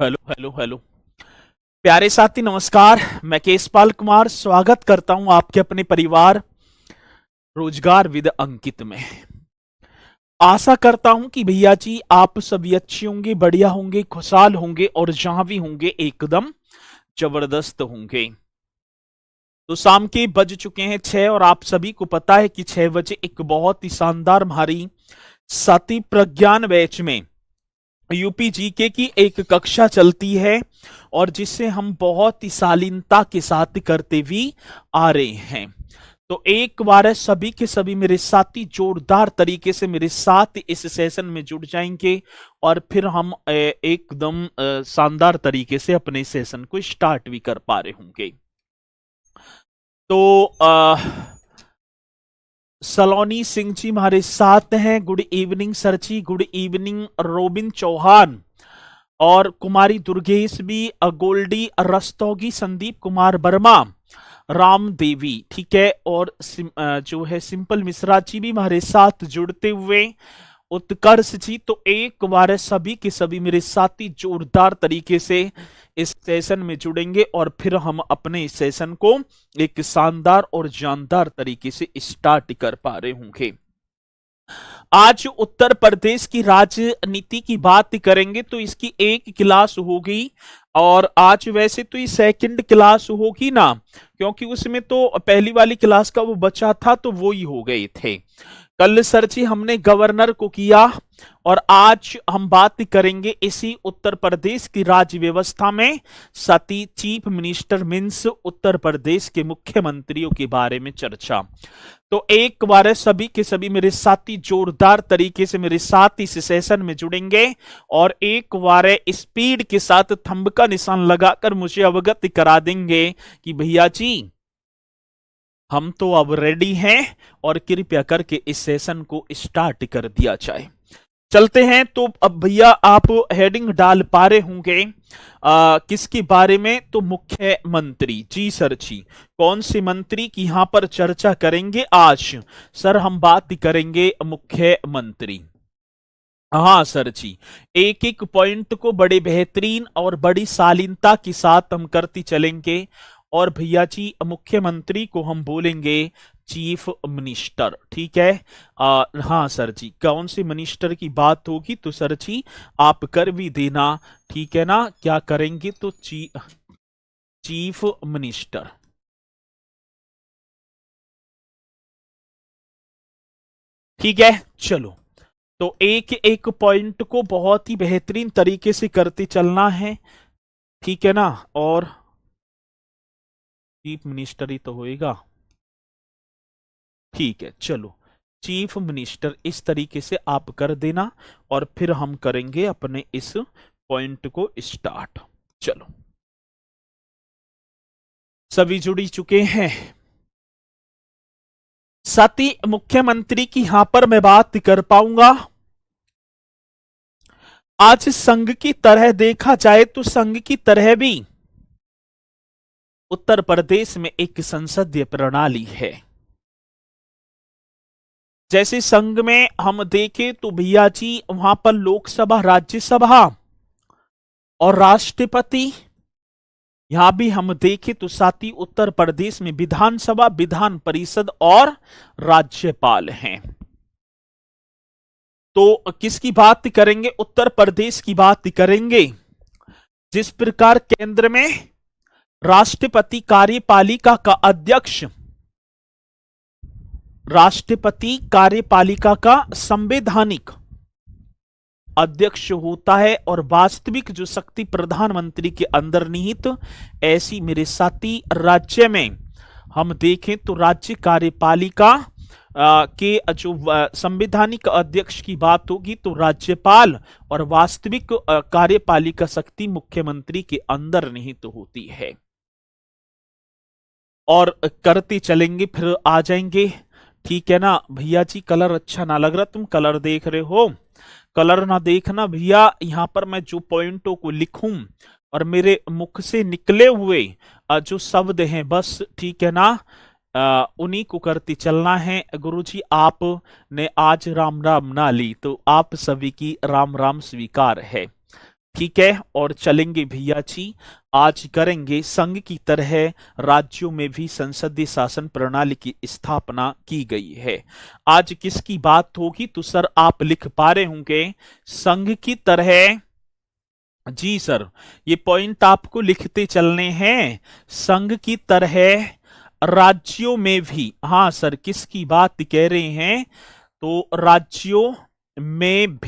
Hello hello hello. प्यारे साथी नमस्कार। मैं केशपाल कुमार स्वागत करता हूं आपके अपने परिवार रोजगार विद अंकित में। आशा करता हूं कि भैया जी आप सभी अच्छे होंगे, बढ़िया होंगे, खुशहाल होंगे और जहां भी होंगे एकदम जबरदस्त होंगे। तो शाम के बज चुके हैं 6 और आप सभी को पता है कि 6 बजे एक बहुत ही शानदार हमारी सती प्रज्ञान बैच में यूपी जीके की एक कक्षा चलती है और जिसे हम बहुत ही शालीनता के साथ करते भी आ रहे हैं। तो एक बार सभी के सभी मेरे साथी जोरदार तरीके से मेरे साथ इस सेशन में जुड़ जाएंगे और फिर हम एकदम शानदार तरीके से अपने सेशन को स्टार्ट भी कर पा रहे होंगे। तो सलोनी सिंह जी हमारे साथ हैं। गुड इवनिंग सर जी, गुड इवनिंग रोबिन चौहान और कुमारी दुर्गेश भी, गोल्डी रस्तोगी, संदीप कुमार वर्मा, राम देवी, ठीक है, और जो है सिंपल मिश्रा जी भी हमारे साथ जुड़ते हुए, उत्कर्ष जी। तो एक बार सभी के सभी मेरे साथी जोरदार तरीके से इस सेशन में जुड़ेंगे और फिर हम अपने इस सेशन को एक शानदार और जानदार तरीके से स्टार्ट कर पा रहे होंगे। आज उत्तर प्रदेश की राजनीति की बात करेंगे तो इसकी एक क्लास होगी और आज वैसे तो ये सेकंड क्लास होगी ना, क्योंकि उसमें तो पहली वाली क्लास का वो बचा था तो वो ही हो गए थे। कल सर जी हमने गवर्नर को किया और आज हम बात करेंगे इसी उत्तर प्रदेश की राज्य व्यवस्था में सती चीफ मिनिस्टर मीन्स उत्तर प्रदेश के मुख्यमंत्रियों के बारे में चर्चा। तो एक बार सभी के सभी मेरे साथी जोरदार तरीके से मेरे साथ इस सेशन में जुड़ेंगे और एक बार स्पीड के साथ थंब का निशान लगाकर मुझे अवगत करा देंगे कि भैया जी हम तो अब रेडी हैं और कृपया करके इस सेशन को स्टार्ट कर दिया जाए। चलते हैं। तो अब भैया आप हेडिंग डाल पा रहे होंगे किसके बारे में? तो मुख्यमंत्री जी सर जी। कौन से मंत्री की यहां पर चर्चा करेंगे आज? सर हम बात करेंगे मुख्यमंत्री। हाँ सर जी, एक एक पॉइंट को बड़े बेहतरीन और बड़ी शालीनता के साथ हम करते चलेंगे और भैया जी मुख्यमंत्री को हम बोलेंगे चीफ मिनिस्टर, ठीक है। हाँ सर जी, कौन से मिनिस्टर की बात होगी तो सर जी आप कर भी देना, ठीक है ना। क्या करेंगे तो चीफ मिनिस्टर, ठीक है। चलो, तो एक एक पॉइंट को बहुत ही बेहतरीन तरीके से करते चलना है, ठीक है ना। और चीफ मिनिस्टर ही तो होएगा, ठीक है। चलो, चीफ मिनिस्टर इस तरीके से आप कर देना और फिर हम करेंगे अपने इस पॉइंट को स्टार्ट। चलो, सभी जुड़ी चुके हैं। सती मुख्यमंत्री की यहां पर मैं बात कर पाऊंगा। आज संघ की तरह देखा जाए तो संघ की तरह भी उत्तर प्रदेश में एक संसदीय प्रणाली है। जैसे संघ में हम देखें तो भैया जी वहां पर लोकसभा, राज्यसभा और राष्ट्रपति, यहां भी हम देखें तो साथ ही उत्तर प्रदेश में विधानसभा, विधान परिषद और राज्यपाल हैं। तो किसकी बात करेंगे? उत्तर प्रदेश की बात करेंगे। जिस प्रकार केंद्र में राष्ट्रपति कार्यपालिका का अध्यक्ष, राष्ट्रपति कार्यपालिका का संवैधानिक अध्यक्ष होता है और वास्तविक जो शक्ति प्रधानमंत्री के अंदर निहित, ऐसी मेरे साथी राज्य में हम देखें तो राज्य कार्यपालिका के जो संवैधानिक अध्यक्ष की बात होगी तो राज्यपाल और वास्तविक कार्यपालिका शक्ति मुख्यमंत्री के अंदर निहित होती है। और करते चलेंगे फिर आ जाएंगे, ठीक है ना। भैया जी कलर अच्छा ना लग रहा, तुम कलर देख रहे हो, कलर ना देखना भैया। यहां पर मैं जो पॉइंटों को लिखूं और मेरे मुख से निकले हुए जो शब्द हैं बस, ठीक है ना, उन्हीं को करते चलना है। गुरुजी आप ने आज राम राम ना ली तो आप सभी की राम राम स्वीकार है, ठीक है, और चलेंगे भैया जी। आज करेंगे संघ की तरह राज्यों में भी संसदीय शासन प्रणाली की स्थापना की गई है। आज किसकी बात होगी? तो सर आप लिख पा रहे होंगे संघ की तरह। जी सर, ये पॉइंट आपको लिखते चलने हैं। संघ की तरह राज्यों में भी, हाँ सर, किसकी बात कह रहे हैं? तो राज्यों में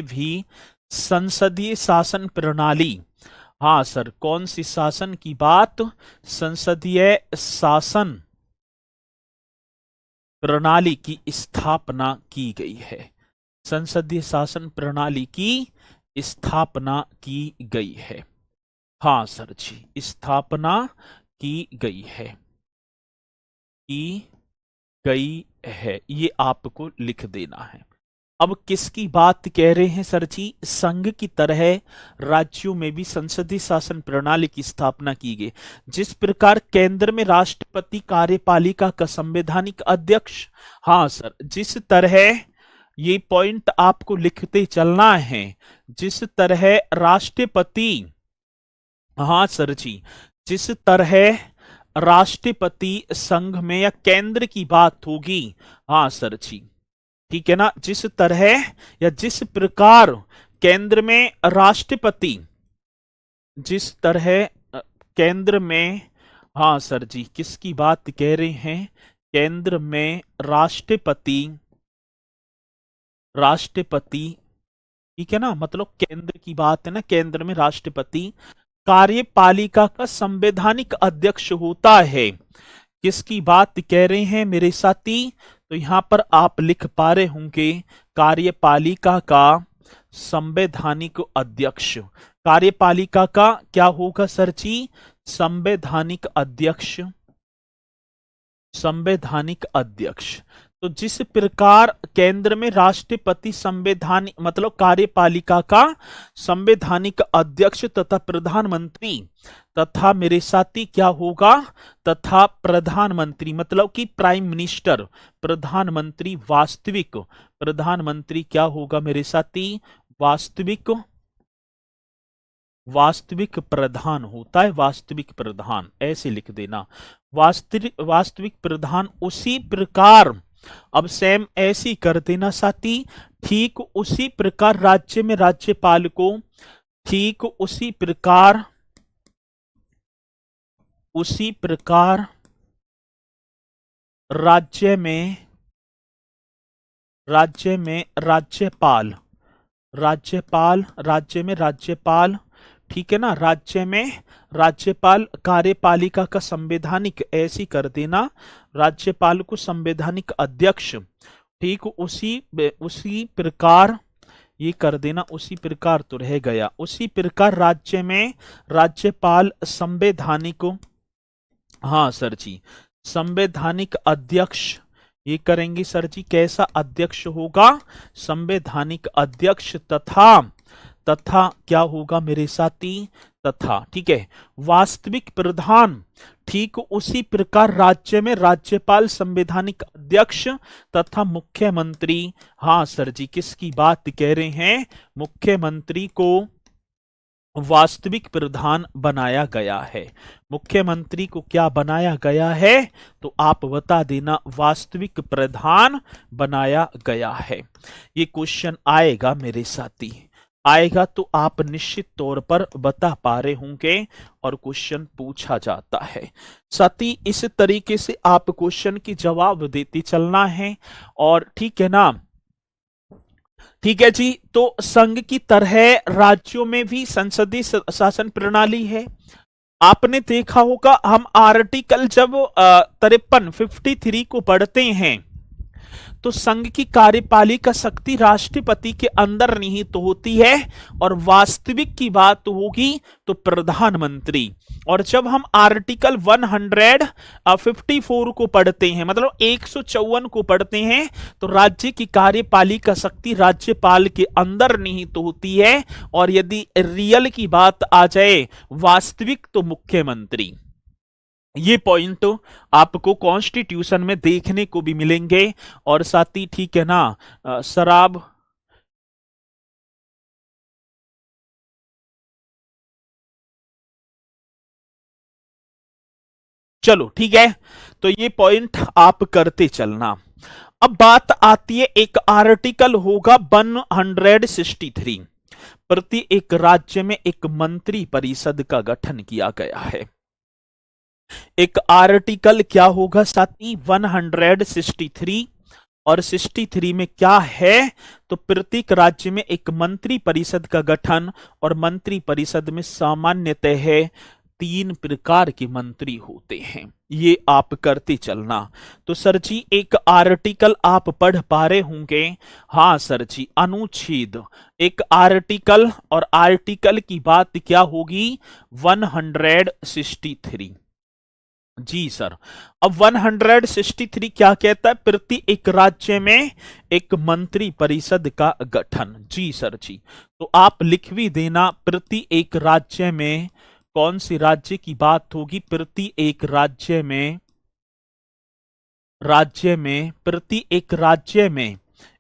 भी संसदीय शासन प्रणाली, हाँ सर, कौन सी शासन की बात? संसदीय शासन प्रणाली की स्थापना की गई है। संसदीय शासन प्रणाली की स्थापना की गई है। हाँ सर जी, स्थापना की गई है, की गई है, ये आपको लिख देना है। अब किसकी बात कह रहे हैं सर जी? संघ की तरह राज्यों में भी संसदीय शासन प्रणाली की स्थापना की गई। जिस प्रकार केंद्र में राष्ट्रपति कार्यपालिका का संवैधानिक अध्यक्ष, हाँ सर, जिस तरह, ये पॉइंट आपको लिखते चलना है, जिस तरह राष्ट्रपति, हाँ सर जी, जिस तरह राष्ट्रपति संघ में या केंद्र की बात होगी, हाँ सर जी, ठीक है ना, जिस तरह या जिस प्रकार केंद्र में राष्ट्रपति, जिस तरह केंद्र में, हाँ सर जी, किसकी बात कह रहे हैं? केंद्र में राष्ट्रपति, ठीक है ना, मतलब केंद्र की बात है ना, केंद्र में राष्ट्रपति कार्यपालिका का संवैधानिक अध्यक्ष होता है। किसकी बात कह रहे हैं मेरे साथी? तो यहां पर आप लिख पा रहे होंगे कार्यपालिका का संवैधानिक अध्यक्ष। कार्यपालिका का क्या होगा सर जी? संवैधानिक अध्यक्ष, संवैधानिक अध्यक्ष। तो जिस प्रकार केंद्र में राष्ट्रपति संवैधानिक, मतलब कार्यपालिका का संवैधानिक अध्यक्ष तथा प्रधानमंत्री, तथा मेरे साथी क्या होगा? तथा प्रधानमंत्री, मतलब कि प्राइम मिनिस्टर, प्रधानमंत्री, प्रधानमंत्री क्या होगा मेरे साथी? वास्तविक प्रधान होता है, वास्तविक प्रधान, ऐसे लिख देना, वास्तविक प्रधान। उसी प्रकार, अब सेम ऐसी कर देना साथी, ठीक उसी प्रकार राज्य में राज्यपाल को, ठीक उसी प्रकार राज्य में राज्यपाल, राज्य में राज्यपाल, ठीक है ना, राज्य में राज्यपाल कार्यपालिका का संवैधानिक, ऐसी कर देना, राज्यपाल को संवैधानिक अध्यक्ष, ठीक उसी प्रकार, ये कर देना, उसी प्रकार तो रह गया, उसी प्रकार राज्य में राज्यपाल संवैधानिक, हाँ सर जी, संवैधानिक अध्यक्ष, ये करेंगे सर जी, कैसा अध्यक्ष होगा? संवैधानिक अध्यक्ष, तथा क्या होगा मेरे साथी? तथा, ठीक है, वास्तविक प्रधान, ठीक उसी प्रकार राज्य में राज्यपाल संवैधानिक अध्यक्ष तथा मुख्यमंत्री, हाँ सर जी, किसकी बात कह रहे हैं? मुख्यमंत्री को वास्तविक प्रधान बनाया गया है। मुख्यमंत्री को क्या बनाया गया है? तो आप बता देना, वास्तविक प्रधान बनाया गया है। ये क्वेश्चन आएगा मेरे साथी, आएगा तो आप निश्चित तौर पर बता पा रहे होंगे और क्वेश्चन पूछा जाता है। साथी इस तरीके से आप क्वेश्चन की जवाब देते चलना है, और ठीक है ना, ठीक है जी। तो संघ की तरह राज्यों में भी संसदीय शासन प्रणाली है। आपने देखा होगा, हम आर्टिकल जब 53 को पढ़ते हैं तो संघ की कार्यपालिका शक्ति राष्ट्रपति के अंदर निहित तो होती है, और वास्तविक की बात होगी तो प्रधानमंत्री। और जब हम आर्टिकल 154 को पढ़ते हैं, मतलब 154 को पढ़ते हैं, तो राज्य की कार्यपालिका शक्ति राज्यपाल के अंदर निहित तो होती है, और यदि रियल की बात आ जाए, वास्तविक, तो मुख्यमंत्री। ये पॉइंट आपको कॉन्स्टिट्यूशन में देखने को भी मिलेंगे। और साथ ही, ठीक है ना, शराब चलो ठीक है, तो ये पॉइंट आप करते चलना। अब बात आती है, एक आर्टिकल होगा 163, प्रति एक राज्य में एक मंत्री परिषद का गठन किया गया है। एक आर्टिकल क्या होगा साथी, 163, और 63 में क्या है, तो प्रत्येक राज्य में एक मंत्री परिषद का गठन, और मंत्री परिषद में सामान्यतः 3 प्रकार के मंत्री होते हैं। ये आप करते चलना। तो सर जी एक आर्टिकल आप पढ़ पा रहे होंगे, हाँ सर जी, अनुच्छेद, एक आर्टिकल, और आर्टिकल की बात क्या होगी, 163। जी सर, अब 163 क्या कहता है, प्रति एक राज्य में एक मंत्री परिषद का गठन। जी सर जी, तो आप लिख भी देना, प्रति एक राज्य में कौन सी राज्य की बात होगी, प्रति एक राज्य में प्रति एक राज्य में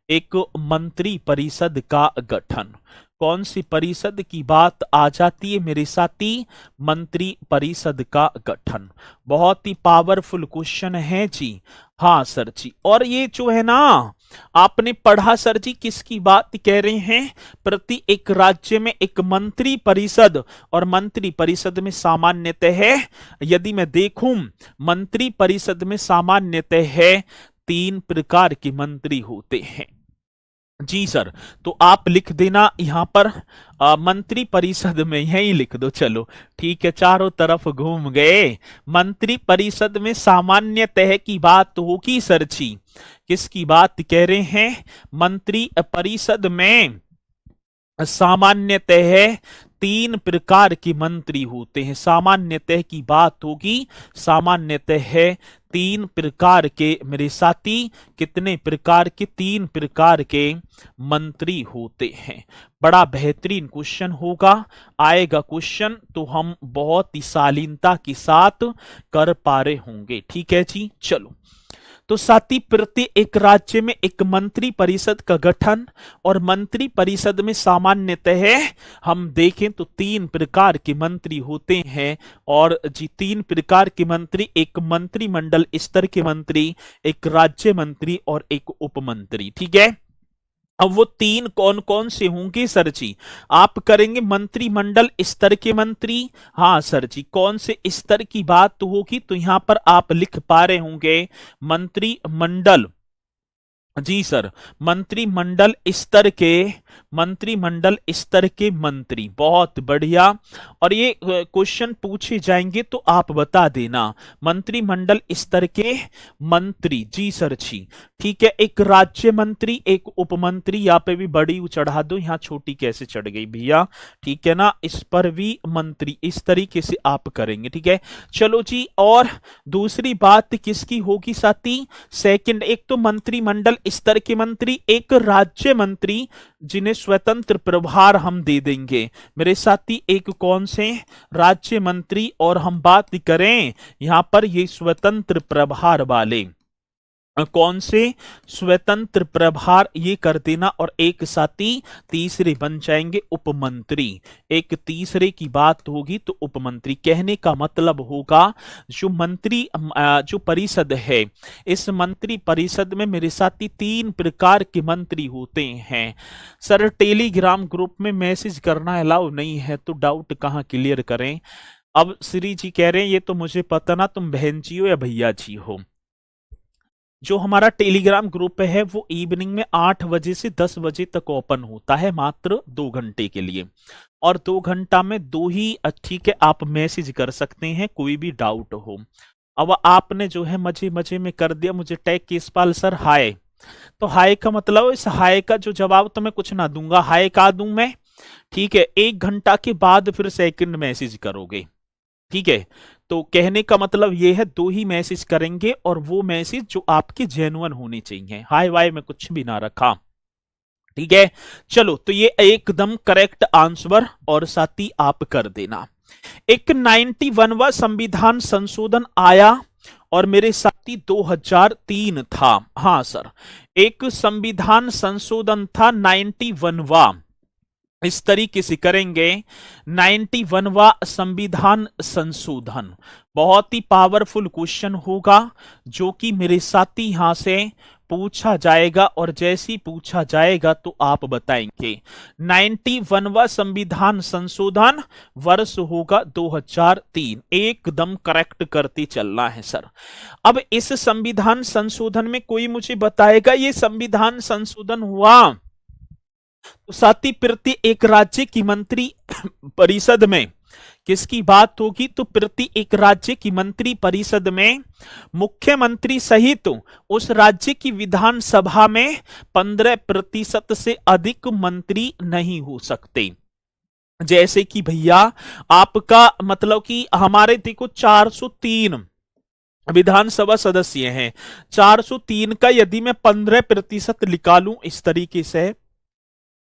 एक मंत्री परिषद का गठन। कौन सी परिषद की बात आ जाती है मेरे साथी, मंत्री परिषद का गठन। बहुत ही पावरफुल क्वेश्चन है जी, हाँ सर जी। और ये जो है ना आपने पढ़ा सर जी, किसकी बात कह रहे हैं, प्रति एक राज्य में एक मंत्री परिषद, और मंत्री परिषद में सामान्यतः यदि मैं देखूं, मंत्री परिषद में सामान्यतः 3 प्रकार के मंत्री होते हैं। जी सर, तो आप लिख देना यहां पर मंत्री परिषद में, यही लिख दो, चलो ठीक है, चारों तरफ घूम गए। मंत्री परिषद में सामान्यतः की बात होगी सर जी, किसकी बात कह रहे हैं, मंत्री परिषद में सामान्यतः 3 प्रकार के मंत्री होते हैं। सामान्यतः की बात होगी, सामान्यतः 3 प्रकार के, मेरे साथी कितने प्रकार के, 3 प्रकार के मंत्री होते हैं। बड़ा बेहतरीन क्वेश्चन होगा, आएगा क्वेश्चन तो हम बहुत ही शालीनता के साथ कर पा रहे होंगे। ठीक है जी, चलो। तो साथी प्रति एक राज्य में एक मंत्री परिषद का गठन, और मंत्री परिषद में सामान्यतः हम देखें तो 3 प्रकार के मंत्री होते हैं। और जी 3 प्रकार के मंत्री, एक मंत्रिमंडल स्तर के मंत्री, एक राज्य मंत्री और एक उपमंत्री। ठीक है, अब वो 3 कौन कौन से होंगे सर जी, आप करेंगे मंत्रिमंडल स्तर के मंत्री। हाँ सर जी, कौन से स्तर की बात होगी, तो यहां पर आप लिख पा रहे होंगे मंत्रिमंडल। जी सर, मंत्रिमंडल स्तर के मंत्री। बहुत बढ़िया, और ये क्वेश्चन पूछे जाएंगे तो आप बता देना, मंत्रिमंडल स्तर के मंत्री। जी सर जी, ठीक है, एक राज्य मंत्री, एक उपमंत्री, यहाँ पे भी बड़ी चढ़ा दो, यहाँ छोटी कैसे चढ़ गई भैया, ठीक है ना, इस पर भी मंत्री, इस तरीके से आप करेंगे। ठीक है, चलो जी। और दूसरी बात किसकी होगी साथी, सेकंड, एक तो मंत्रिमंडल स्तर के मंत्री, एक राज्य मंत्री जिन्हें स्वतंत्र प्रभार हम दे देंगे मेरे साथी, एक कौन से, राज्य मंत्री, और हम बात करें यहां पर ये स्वतंत्र प्रभार वाले, कौन से, स्वतंत्र प्रभार, ये कर देना। और एक साथी तीसरे बन जाएंगे उपमंत्री, एक तीसरे की बात होगी तो उपमंत्री। कहने का मतलब होगा जो मंत्री, जो परिषद है, इस मंत्री परिषद में मेरे साथी 3 प्रकार के मंत्री होते हैं। सर टेलीग्राम ग्रुप में मैसेज करना अलाउ नहीं है, तो डाउट कहाँ क्लियर करें। अब श्री जी कह रहे हैं ये तो मुझे पता ना, तुम बहन जी हो या भैया जी हो। जो हमारा टेलीग्राम ग्रुप है वो इवनिंग में 8 बजे से 10 बजे तक ओपन होता है, मात्र 2 घंटे के लिए। और 2 घंटा में 2 ही, ठीक है, आप मैसेज कर सकते हैं कोई भी डाउट हो। अब आपने जो है मजे मजे में कर दिया, मुझे टैग केसपाल सर हाय, तो हाय का मतलब, इस हाय का जो जवाब तो मैं कुछ ना दूंगा, हाय का दूं मैं, ठीक है। 1 घंटा के बाद फिर सेकंड मैसेज करोगे, ठीक है। तो कहने का मतलब ये है 2 ही मैसेज करेंगे, और वो मैसेज जो आपके जेन्युइन होने चाहिए, हाय वाय में कुछ भी ना रखा, ठीक है। चलो, तो ये एकदम करेक्ट आंसर, और साथी आप कर देना। एक 91वां संविधान संशोधन आया, और मेरे साथी 2003 था। हाँ सर, एक संविधान संशोधन था 91वां, इस तरीके से करेंगे। 91वां संविधान संशोधन बहुत ही पावरफुल क्वेश्चन होगा, जो कि मेरे साथी यहां से पूछा जाएगा, और जैसे ही पूछा जाएगा तो आप बताएंगे। 91वां संविधान संशोधन वर्ष होगा 2003। एकदम करेक्ट करते चलना है सर। अब इस संविधान संशोधन में कोई मुझे बताएगा ये संविधान संशोधन हुआ तो साथी प्रति एक राज्य की मंत्री परिषद में किसकी बात होगी? तो प्रति एक राज्य की मंत्री परिषद में मुख्यमंत्री सहित उस राज्य की विधानसभा में 15% से अधिक मंत्री नहीं हो सकते। जैसे कि भैया आपका मतलब कि हमारे देखो 403 विधानसभा सदस्य हैं, 403 का यदि मैं 15% निकालूं इस तरीके से,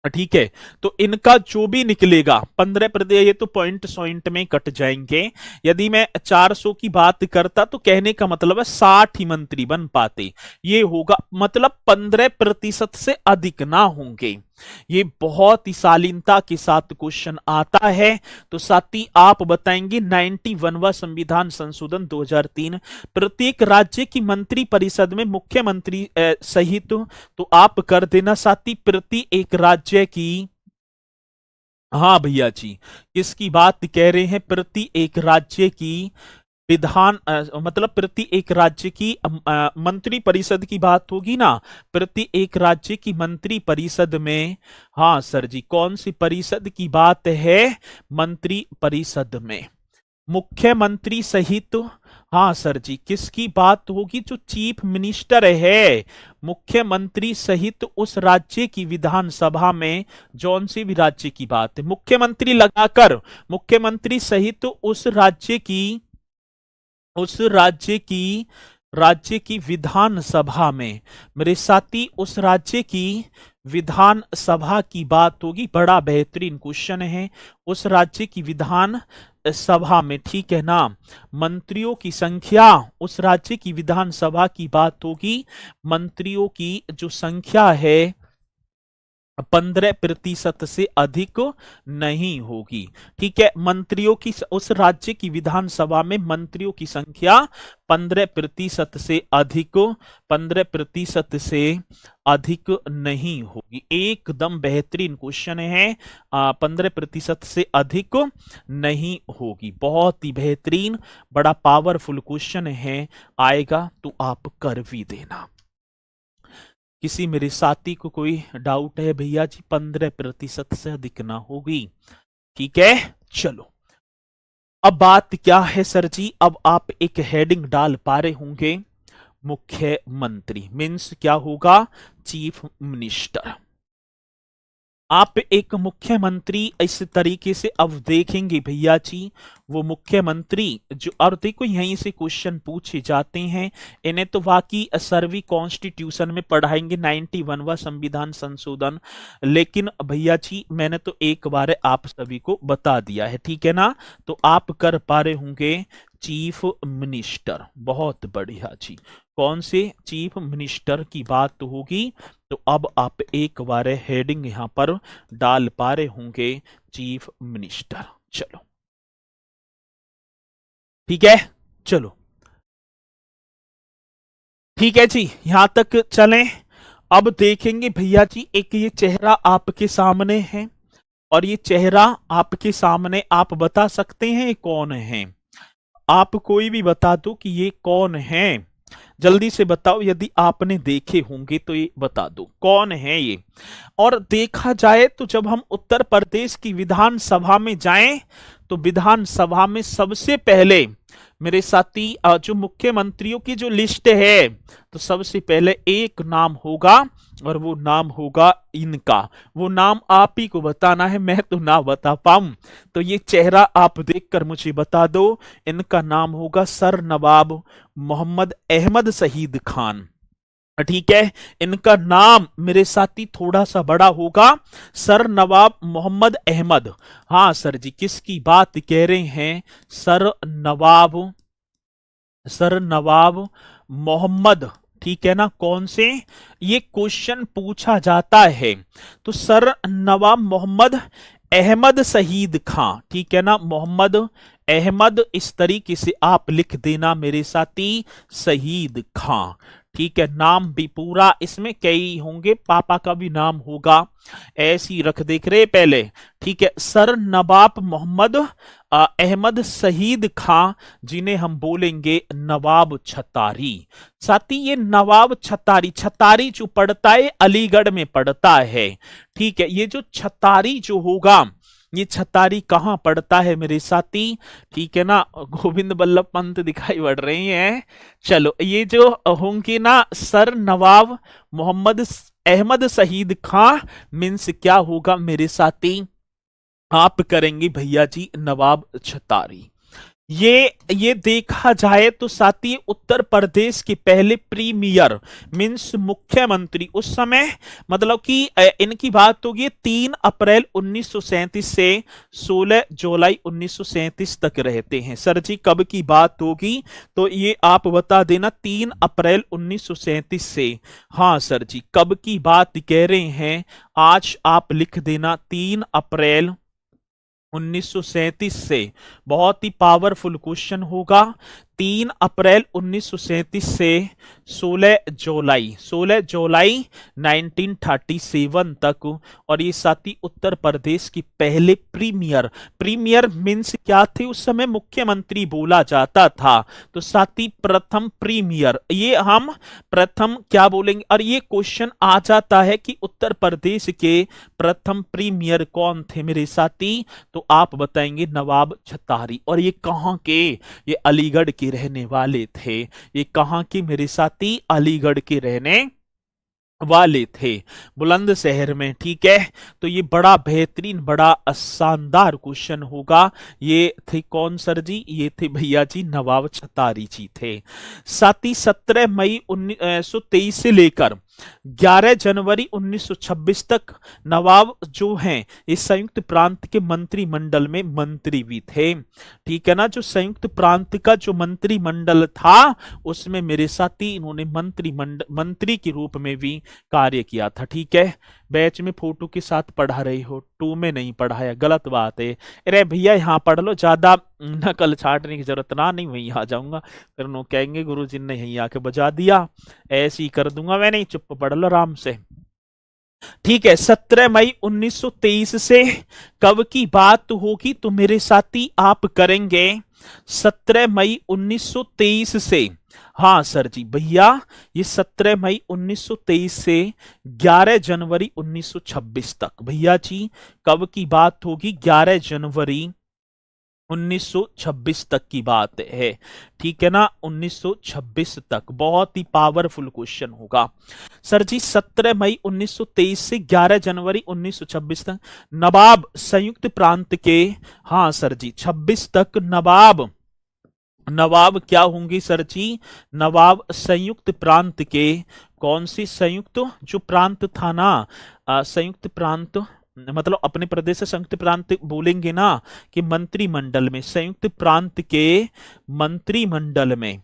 ठीक है, तो इनका जो भी निकलेगा 15%, ये तो पॉइंट में कट जाएंगे। यदि मैं 400 की बात करता तो कहने का मतलब है 60 ही मंत्री बन पाते। ये होगा मतलब 15% से अधिक ना होंगे। ये बहुत ही शालीनता के साथ क्वेश्चन आता है। तो साथी आप बताएंगे 91वां संविधान संशोधन 2003 प्रत्येक राज्य की मंत्री परिषद में मुख्यमंत्री सहित, तो आप कर देना साथी प्रति एक राज्य की, हाँ भैया जी किसकी बात कह रहे हैं? प्रति एक राज्य की विधान मतलब प्रति एक राज्य की मंत्री परिषद की बात होगी ना, प्रति एक राज्य की मंत्री परिषद में। हाँ सर जी, कौन सी परिषद की बात है? मंत्री परिषद में मुख्यमंत्री सहित, हाँ सर जी किसकी बात होगी? जो चीफ मिनिस्टर है, मुख्यमंत्री सहित उस राज्य की विधानसभा में, जौन से भी राज्य की बात है, मुख्यमंत्री लगाकर मुख्यमंत्री सहित उस राज्य की विधानसभा में, मेरे साथी उस राज्य की विधानसभा की बात होगी। बड़ा बेहतरीन क्वेश्चन है। उस राज्य की विधान सभा में, ठीक है ना, मंत्रियों की संख्या, उस राज्य की विधानसभा की बात होगी, मंत्रियों की जो संख्या है 15% से अधिक नहीं होगी। ठीक है, मंत्रियों की उस राज्य की विधानसभा में मंत्रियों की संख्या 15% से अधिक, 15% से अधिक नहीं होगी। एकदम बेहतरीन क्वेश्चन है। 15% से अधिक नहीं होगी। बहुत ही बेहतरीन, बड़ा पावरफुल क्वेश्चन है। आएगा तो आप कर भी देना। किसी मेरे साथी को कोई डाउट है भैया जी? 15% से अधिक ना होगी। ठीक है, चलो अब बात क्या है सर जी? अब आप एक हेडिंग डाल पा रहे होंगे, मुख्यमंत्री मीन्स क्या होगा? Chief minister. आप एक मुख्यमंत्री इस तरीके से अब देखेंगे भैया जी, वो मुख्यमंत्री जो, और देखो यहीं से क्वेश्चन पूछे जाते हैं। इन्हें तो वाकई सर्वी कॉन्स्टिट्यूशन में पढ़ाएंगे 91वां संविधान संशोधन, लेकिन भैया जी मैंने तो एक बार आप सभी को बता दिया है, ठीक है ना? तो आप कर पा रहे होंगे चीफ मिनिस्टर। बहुत बढ़िया जी, कौन से चीफ मिनिस्टर की बात होगी? तो अब आप एक बार हेडिंग यहां पर डाल पा रहे होंगे, चीफ मिनिस्टर। चलो ठीक है, चलो ठीक है जी, यहां तक चलें। अब देखेंगे भैया जी, एक ये चेहरा आपके सामने है, और ये चेहरा आपके सामने, आप बता सकते हैं ये कौन है? आप कोई भी बता दो कि ये कौन है, जल्दी से बताओ। यदि आपने देखे होंगे तो ये बता दो कौन है ये। और देखा जाए तो जब हम उत्तर प्रदेश की विधानसभा में जाएं तो विधानसभा में सबसे पहले मेरे साथी जो मुख्यमंत्रियों की जो लिस्ट है, तो सबसे पहले एक नाम होगा, और वो नाम होगा इनका। वो नाम आप ही को बताना है, मैं तो ना बता पाऊं। तो ये चेहरा आप देखकर मुझे बता दो। इनका नाम होगा सर नवाब मोहम्मद अहमद शहीद खान। ठीक है, इनका नाम मेरे साथी थोड़ा सा बड़ा होगा, सर नवाब मोहम्मद अहमद। हाँ सर जी, किसकी बात कह रहे हैं? सर नवाब मोहम्मद, ठीक है ना, कौन से ये क्वेश्चन पूछा जाता है? तो सर नवाब मोहम्मद अहमद शहीद खां, ठीक है ना, मोहम्मद अहमद, इस तरीके से आप लिख देना मेरे साथी, शहीद खां। ठीक है, नाम भी पूरा, इसमें कई होंगे, पापा का भी नाम होगा, ऐसी रख देख रहे पहले। ठीक है, सर नवाब मोहम्मद अहमद शहीद खां, जिन्हें हम बोलेंगे नवाब छतारी। साथी ये नवाब छतारी, छतारी जो पड़ता है अलीगढ़ में पड़ता है। ठीक है, ये जो छतारी जो होगा, ये छतारी कहां पड़ता है मेरे साथी? ठीक है ना, गोविंद बल्लभ पंत दिखाई पड़ रहे हैं। चलो, ये जो होंगे ना सर नवाब मोहम्मद अहमद शहीद खां, मीन्स क्या होगा मेरे साथी? आप करेंगे भैया जी नवाब छतारी। ये देखा जाए तो साथी उत्तर प्रदेश के पहले प्रीमियर मीन्स मुख्यमंत्री उस समय, मतलब कि इनकी बात होगी 3 अप्रैल 1937 से 16 जुलाई 1937 तक रहते हैं। सर जी कब की बात होगी? तो ये आप बता देना, 3 अप्रैल 1937 से। हाँ सर जी, कब की बात कह रहे हैं? आज आप लिख देना 3 अप्रैल 1937 से। बहुत ही पावरफुल क्वेश्चन होगा। 3 अप्रैल 1937 से 16 जुलाई 1937 तक। और ये साथी उत्तर प्रदेश की पहले प्रीमियर, प्रीमियर मीन्स क्या थे उस समय? मुख्यमंत्री बोला जाता था। तो साथी प्रथम प्रीमियर, ये हम प्रथम क्या बोलेंगे? और ये क्वेश्चन आ जाता है कि उत्तर प्रदेश के प्रथम प्रीमियर कौन थे मेरे साथी? तो आप बताएंगे नवाब छतारी। और ये कहां के? ये अलीगढ़ के रहने वाले थे। ये कहां के मेरे साथी? अलीगढ़ के रहने वाले थे, बुलंदशहर में। ठीक है, तो ये बड़ा बेहतरीन, बड़ा शानदार क्वेश्चन होगा। ये थे कौन सर जी? ये थे भैया जी नवाब छतारी जी थे। साथी 17 मई 1923 से लेकर 11 जनवरी 1926 तक नवाब जो हैं इस संयुक्त प्रांत के मंत्रिमंडल में मंत्री भी थे। ठीक है ना, जो संयुक्त प्रांत का जो मंत्रिमंडल था उसमें मेरे साथी इन्होंने मंत्री के रूप में भी कार्य किया था। ठीक है, बैच में फोटो के साथ पढ़ा रही हो, 2 में नहीं पढ़ाया, गलत बात है। अरे भैया यहाँ पढ़ लो, ज्यादा नकल छाटने की जरूरत ना, नहीं वहीं आ जाऊंगा, फिर नो कहेंगे गुरुजी ने यहीं आके बजा दिया। ऐसे ही कर दूंगा मैं, नहीं चुप पढ़ लो आराम से। ठीक है, 17 मई 1923 से कब की बात होगी? तो मेरे साथी आप करेंगे 17 मई 1923 से। हाँ सर जी भैया, ये 17 मई 1923 से 11 जनवरी 1926 तक। भैया जी कब की बात होगी? 11 जनवरी 1926 तक की बात है। ठीक है ना, 1926 तक। बहुत ही पावरफुल क्वेश्चन होगा सर जी। 17 मई 1923 से 11 जनवरी 1926 तक नवाब संयुक्त प्रांत के, हाँ सर जी 26 तक नवाब, नवाब क्या होंगे सर जी? नवाब संयुक्त प्रांत के, कौन सी संयुक्त? जो प्रांत था ना, संयुक्त प्रांत मतलब अपने प्रदेश से संयुक्त प्रांत बोलेंगे ना, कि मंत्रिमंडल में, संयुक्त प्रांत के मंत्रिमंडल में।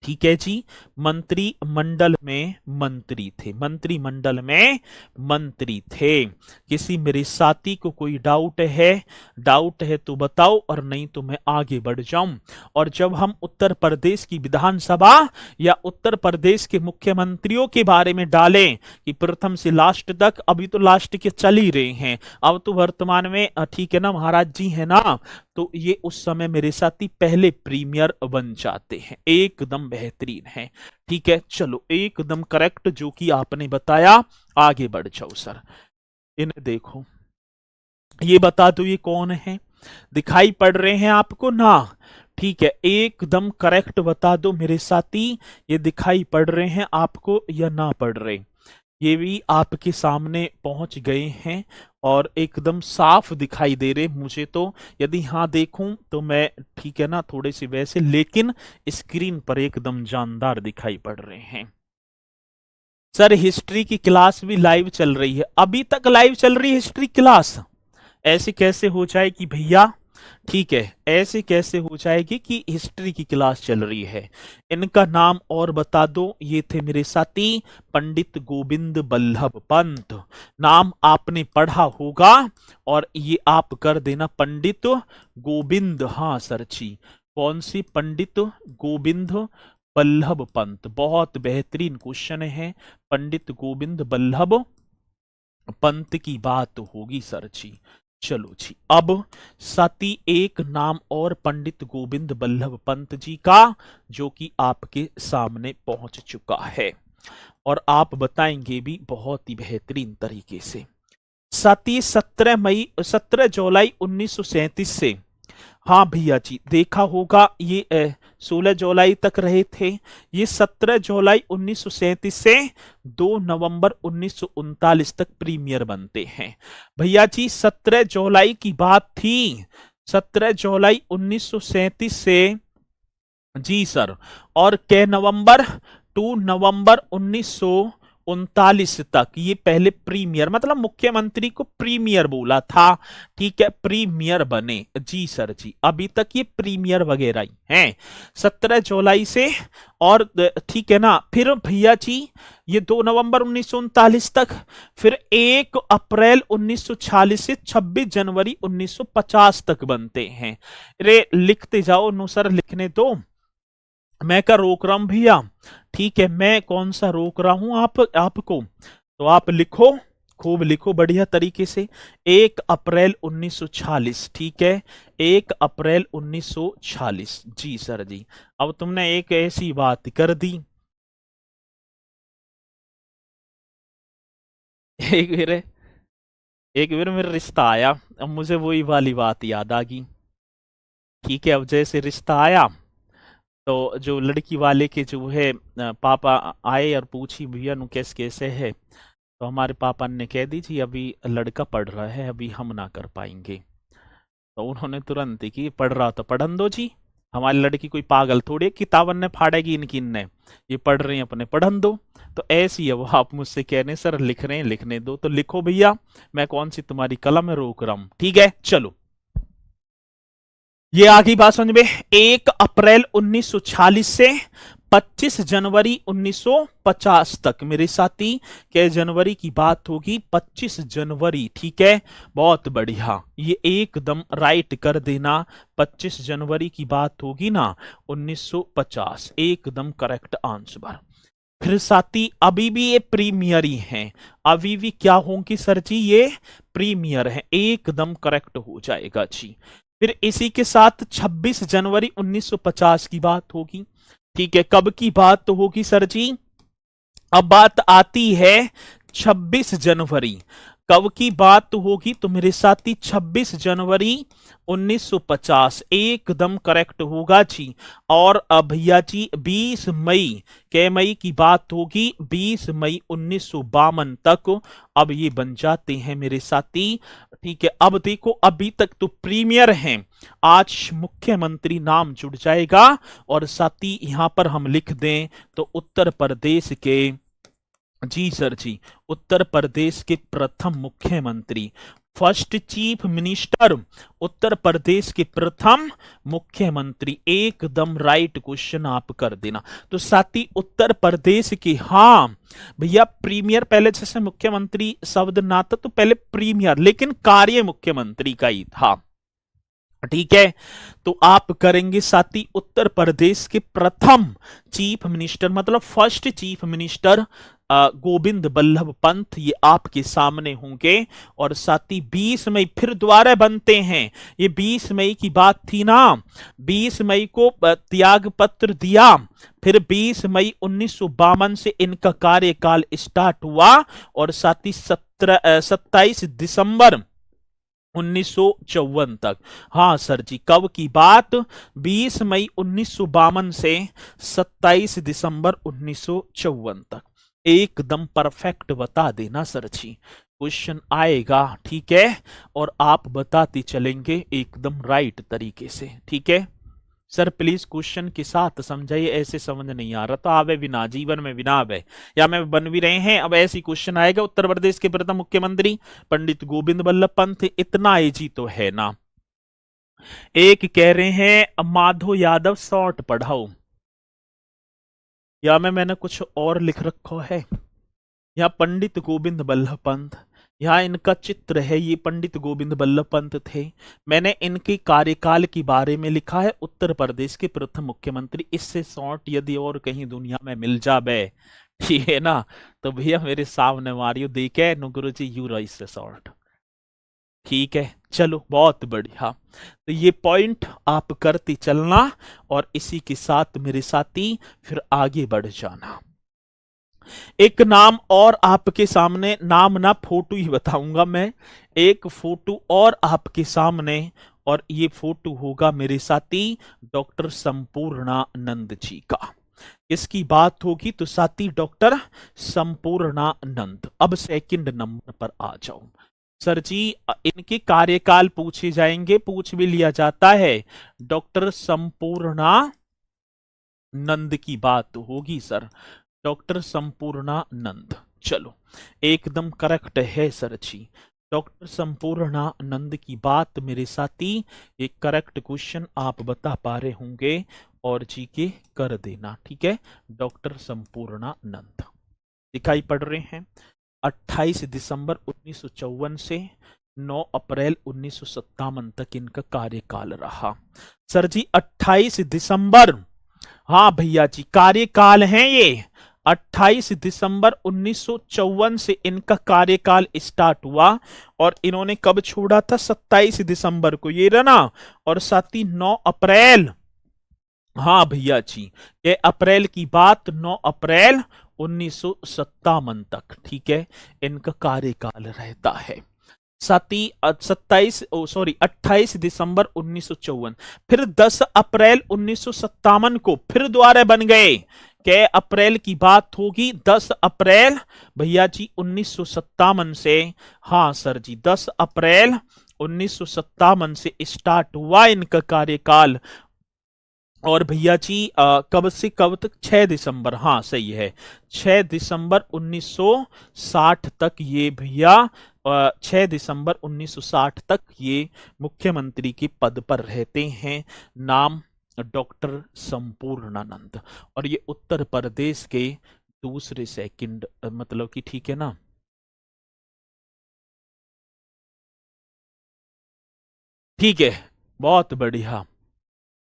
ठीक है जी, मंत्रिमंडल में मंत्री थे, मंत्रिमंडल में मंत्री थे। किसी मेरे साथी को कोई डाउट है? डाउट है तो बताओ, और नहीं तो मैं आगे बढ़ जाऊं। और जब हम उत्तर प्रदेश की विधानसभा या उत्तर प्रदेश के मुख्यमंत्रियों के बारे में डालें कि प्रथम से लास्ट तक, अभी तो लास्ट के चल ही रहे हैं, अब तो वर्तमान में ठीक है ना महाराज जी है ना, तो ये उस समय मेरे साथी पहले प्रीमियर बन जाते हैं। एकदम बेहतरीन है। ठीक है, चलो एकदम करेक्ट जो कि आपने बताया। आगे बढ़ जाओ सर, इन्हें देखो, ये बता दो ये कौन है? दिखाई पड़ रहे हैं आपको ना? ठीक है, एकदम करेक्ट बता दो मेरे साथी, ये दिखाई पड़ रहे हैं आपको या ना पड़ रहे? ये भी आपके सामने पहुंच गए हैं और एकदम साफ दिखाई दे रहे मुझे तो। यदि हाँ देखूं तो मैं, ठीक है ना, थोड़े से वैसे, लेकिन स्क्रीन पर एकदम जानदार दिखाई पड़ रहे हैं। सर हिस्ट्री की क्लास भी लाइव चल रही है, अभी तक लाइव चल रही है हिस्ट्री क्लास? ऐसे कैसे हो जाए कि भैया ठीक है, ऐसे कैसे हो जाएगी कि हिस्ट्री की क्लास चल रही है। इनका नाम और बता दो। ये थे मेरे साथी पंडित गोविंद बल्लभ पंत, नाम आपने पढ़ा होगा, और ये आप कर देना पंडित गोविंद, हाँ सर जी, कौन सी, पंडित गोविंद बल्लभ पंत। बहुत बेहतरीन क्वेश्चन है, पंडित गोविंद बल्लभ पंत की बात होगी सर जी। चलो जी, अब साथी एक नाम और पंडित गोविंद बल्लभ पंत जी का, जो कि आपके सामने पहुंच चुका है और आप बताएंगे भी बहुत ही बेहतरीन तरीके से। साथी 17 जुलाई 1937 से, हाँ भैया जी देखा होगा, ये 16 जुलाई तक रहे थे, ये 17 जुलाई 1937 से 2 नवंबर 1939 तक प्रीमियर बनते हैं। भैया जी 17 जुलाई की बात थी, 17 जुलाई 1937 से, जी सर, और कै नवंबर, 2 नवंबर 1939 तक ये पहले प्रीमियर, मतलब मुख्यमंत्री को प्रीमियर बोला था, ठीक है, प्रीमियर बने, जी सर जी, अभी तक ये प्रीमियर वगैरह ही हैं 17 जुलाई से, और ठीक है ना। फिर भैया जी ये 2 नवंबर 1939 तक, फिर 1 अप्रैल 1946 से 26 जनवरी 1950 तक बनते हैं। रे लिखते जाओ, नो सर लिखने दो, मैं क्या रोक रहा हूं भैया, ठीक है, मैं कौन सा रोक रहा हूं आपको, तो आप लिखो, खूब लिखो बढ़िया तरीके से। 1 अप्रैल 1946, ठीक है, 1 अप्रैल 1946, जी सर जी। अब तुमने एक ऐसी बात कर दी, एक बार मेरा रिश्ता आया, अब मुझे वही वाली बात याद आ गई, ठीक है। अब जैसे रिश्ता आया तो जो लड़की वाले के जो है पापा आए और पूछी भैया नु कैसे कैसे है, तो हमारे पापा ने कह दी जी अभी लड़का पढ़ रहा है, अभी हम ना कर पाएंगे। तो उन्होंने तुरंत ही कि पढ़ रहा तो पढ़न दो जी, हमारी लड़की कोई पागल थोड़ी है, किताबन ने फाड़ेगी इनकी, इनने ये पढ़ रहे हैं अपने, पढ़न दो। तो ऐसी है वो, आप मुझसे कह रहे हैं सर लिख रहे हैं, लिखने दो, तो लिखो भैया, मैं कौन सी तुम्हारी कलम में रोक रहा हूं, ठीक है। चलो ये आ गई बात समझ में। 1 अप्रैल 1946 से 25 जनवरी 1950 तक मेरे साथी, क्या जनवरी की बात होगी, 25 जनवरी, ठीक है, बहुत बढ़िया, ये एकदम राइट कर देना, 25 जनवरी की बात होगी ना 1950, एकदम करेक्ट आंसर। फिर साथी अभी भी ये प्रीमियर ही हैं, अभी भी क्या होंगी सर जी, ये प्रीमियर है, एकदम करेक्ट हो जाएगा जी। फिर इसी के साथ 26 जनवरी 1950 की बात होगी, ठीक है, कब की बात तो होगी सर जी, अब बात आती है 26 जनवरी, कब की बात होगी तो मेरे साथी 26 जनवरी 1950, एकदम करेक्ट होगा जी। और भैया जी 20 मई, कै मई की बात होगी, 20 मई 1952 तक, अब ये बन जाते हैं मेरे साथी, ठीक है। अब देखो अभी तक तो प्रीमियर हैं, आज मुख्यमंत्री नाम जुड़ जाएगा, और साथी यहां पर हम लिख दें तो उत्तर प्रदेश के, जी सर जी, उत्तर प्रदेश के प्रथम मुख्यमंत्री, फर्स्ट चीफ मिनिस्टर, उत्तर प्रदेश के प्रथम मुख्यमंत्री, एकदम राइट क्वेश्चन आप कर देना। तो साथी उत्तर प्रदेश के, हाँ भैया प्रीमियर, पहले जैसे मुख्यमंत्री शब्द ना था तो पहले प्रीमियर, लेकिन कार्य मुख्यमंत्री का ही था, ठीक है। तो आप करेंगे साथी उत्तर प्रदेश के प्रथम चीफ मिनिस्टर, मतलब first chief minister Govind Ballabh Pant, ये आपके सामने होंगे। और साथी 20 मई फिर दोबारा बनते हैं, ये 20 मई की बात थी ना, 20 मई को त्याग पत्र दिया, फिर 20 मई 1952 से इनका कार्यकाल स्टार्ट हुआ, और साथी 27 दिसंबर 1954 तक, हाँ सर जी, कब की बात, 20 मई 1952 से 27 दिसंबर 1954 तक, एकदम परफेक्ट बता देना सर जी, क्वेश्चन आएगा, ठीक है, और आप बताते चलेंगे एकदम राइट तरीके से, ठीक है। सर प्लीज क्वेश्चन के साथ समझाइए, ऐसे समझ नहीं आ रहा तो आवे बिना, जीवन में बिना आवे, या मैं बन भी रहे हैं, अब ऐसी क्वेश्चन आएगा, उत्तर प्रदेश के प्रथम मुख्यमंत्री पंडित गोविंद बल्लभ पंत, इतना इजी तो है ना। एक कह रहे हैं माधो यादव शॉर्ट पढ़ाओ, या मैंने कुछ और लिख रखा है। यहाँ पंडित गोविंद बल्लभ पंत, यहाँ इनका चित्र है, ये पंडित गोविंद बल्लभ पंत थे। मैंने इनके कार्यकाल के बारे में लिखा है, उत्तर प्रदेश के प्रथम मुख्यमंत्री। इससे शॉर्ट यदि और कहीं दुनिया में मिल जाए, ठीक है ना, तो भैया मेरे सामने मारियो देखे नुगुरु जी यू रही से शॉर्ट। ठीक है, चलो बहुत बढ़िया। तो ये पॉइंट आप करते चलना और इसी के साथ मेरे साथी फिर आगे बढ़ जाना। एक नाम और आपके सामने, नाम ना फोटो ही बताऊंगा मैं, एक फोटो और आपके सामने, और ये फोटो होगा मेरे साथी डॉक्टर संपूर्णानंद जी का। इसकी बात होगी तो साथी डॉक्टर संपूर्णानंद। अब सेकंड नंबर पर आ जाओ। सर जी इनके कार्यकाल पूछे जाएंगे, पूछ भी लिया जाता है। डॉक्टर संपूर्णानंद की बात होगी सर, डॉक्टर संपूर्णानंद। चलो एकदम करेक्ट है सर जी, डॉक्टर संपूर्णानंद की बात मेरे साथी। एक करेक्ट क्वेश्चन आप बता पा रहे होंगे और जी के कर देना, ठीक है। डॉक्टर संपूर्णानंद दिखाई पड़ रहे हैं। 28 दिसंबर 1954 से 9 अप्रैल 1957 तक इनका कार्यकाल रहा। सर जी 28 दिसंबर, हाँ भैया जी कार्यकाल है ये। 28 दिसंबर 1954 से इनका कार्यकाल स्टार्ट हुआ और इन्होंने कब छोड़ा था? 27 दिसंबर को, ये रहा। और साथ ही 9 अप्रैल, हाँ भैया जी ये अप्रैल की बात, 9 अप्रैल 1957 तक, ठीक है, इनका कार्यकाल रहता है। 28 दिसंबर 1954, फिर 10 अप्रैल 1957 को फिर दोबारा बन गए। के अप्रैल की बात होगी, 10 अप्रैल भैया जी 1957 से, हाँ सर जी 10 अप्रैल 1957 से स्टार्ट हुआ इनका कार्यकाल। और भैया जी कब से कब तक? 6 दिसंबर, हाँ सही है, 6 दिसंबर 1960 तक ये भैया 6 दिसंबर 1960 तक ये मुख्यमंत्री के पद पर रहते हैं। नाम डॉक्टर संपूर्णानंद, और ये उत्तर प्रदेश के दूसरे सेकंड, मतलब कि ठीक है ना। ठीक है, बहुत बढ़िया।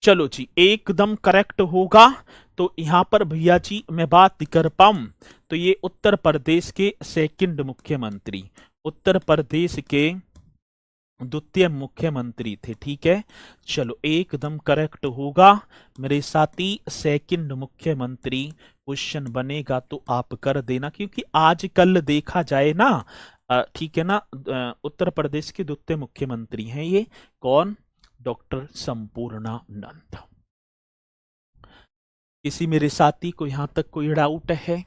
चलो जी एकदम करेक्ट होगा। तो यहां पर भैया जी मैं बात कर पाऊं तो ये उत्तर प्रदेश के सेकंड मुख्यमंत्री, उत्तर प्रदेश के द्वितीय मुख्यमंत्री थे, ठीक है। चलो एकदम करेक्ट होगा मेरे साथी, सेकंड मुख्यमंत्री क्वेश्चन बनेगा तो आप कर देना, क्योंकि आजकल देखा जाए ना, ठीक है ना, उत्तर प्रदेश के द्वितीय मुख्यमंत्री हैं ये कौन? डॉक्टर संपूर्णानंद। किसी मेरे साथी को यहां तक कोई डाउट है?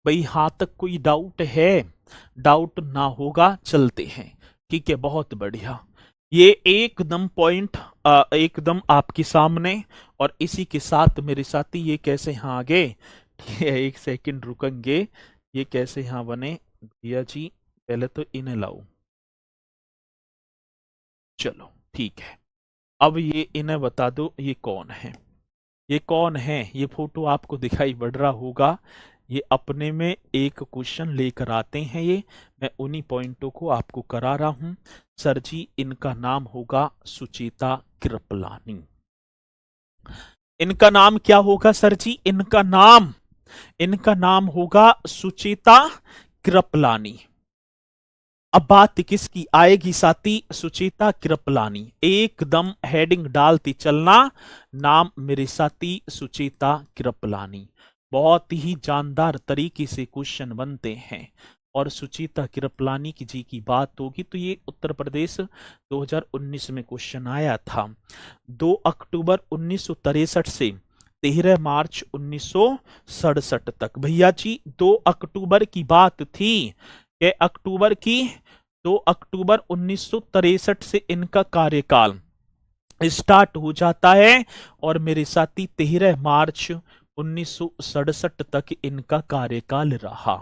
भाई यहां तक कोई डाउट है? डाउट ना होगा चलते हैं, ठीक है, बहुत बढ़िया। ये एकदम पॉइंट एकदम आपके सामने, और इसी के साथ मेरे साथी ये कैसे यहां आ गए? ठीक है, एक सेकंड रुकेंगे, ये कैसे यहां बने भैया जी? पहले तो इन्हें लाओ, चलो ठीक है। अब ये इन्हें बता दो ये कौन है, ये कौन है? ये फोटो आपको दिखाई पड़ रहा होगा। ये अपने में एक क्वेश्चन लेकर आते हैं, ये मैं उन्हीं पॉइंटों को आपको करा रहा हूं। सर जी इनका नाम होगा सुचेता कृपलानी। इनका नाम क्या होगा सर जी? इनका नाम होगा सुचेता कृपलानी। अब बात किसकी आएगी साथी? सुचेता कृपलानी। एकदम हेडिंग डालती चलना, नाम मेरे साथी सुचेता कृपलानी। बहुत ही जानदार तरीके से क्वेश्चन बनते हैं। और सुचेता कृपलानी की जी की बात होगी तो ये उत्तर प्रदेश 2019 में क्वेश्चन आया था। 2 अक्टूबर 1963 से 13 मार्च 1967 तक। भैया जी 2 अक्टूबर की बात थी, ये अक्टूबर की 2 अक्टूबर 1963 से इनका कार्यकाल स्टार्ट हो जाता है, और मेरे साथी 13 मार्च 1967 तक इनका कार्यकाल रहा।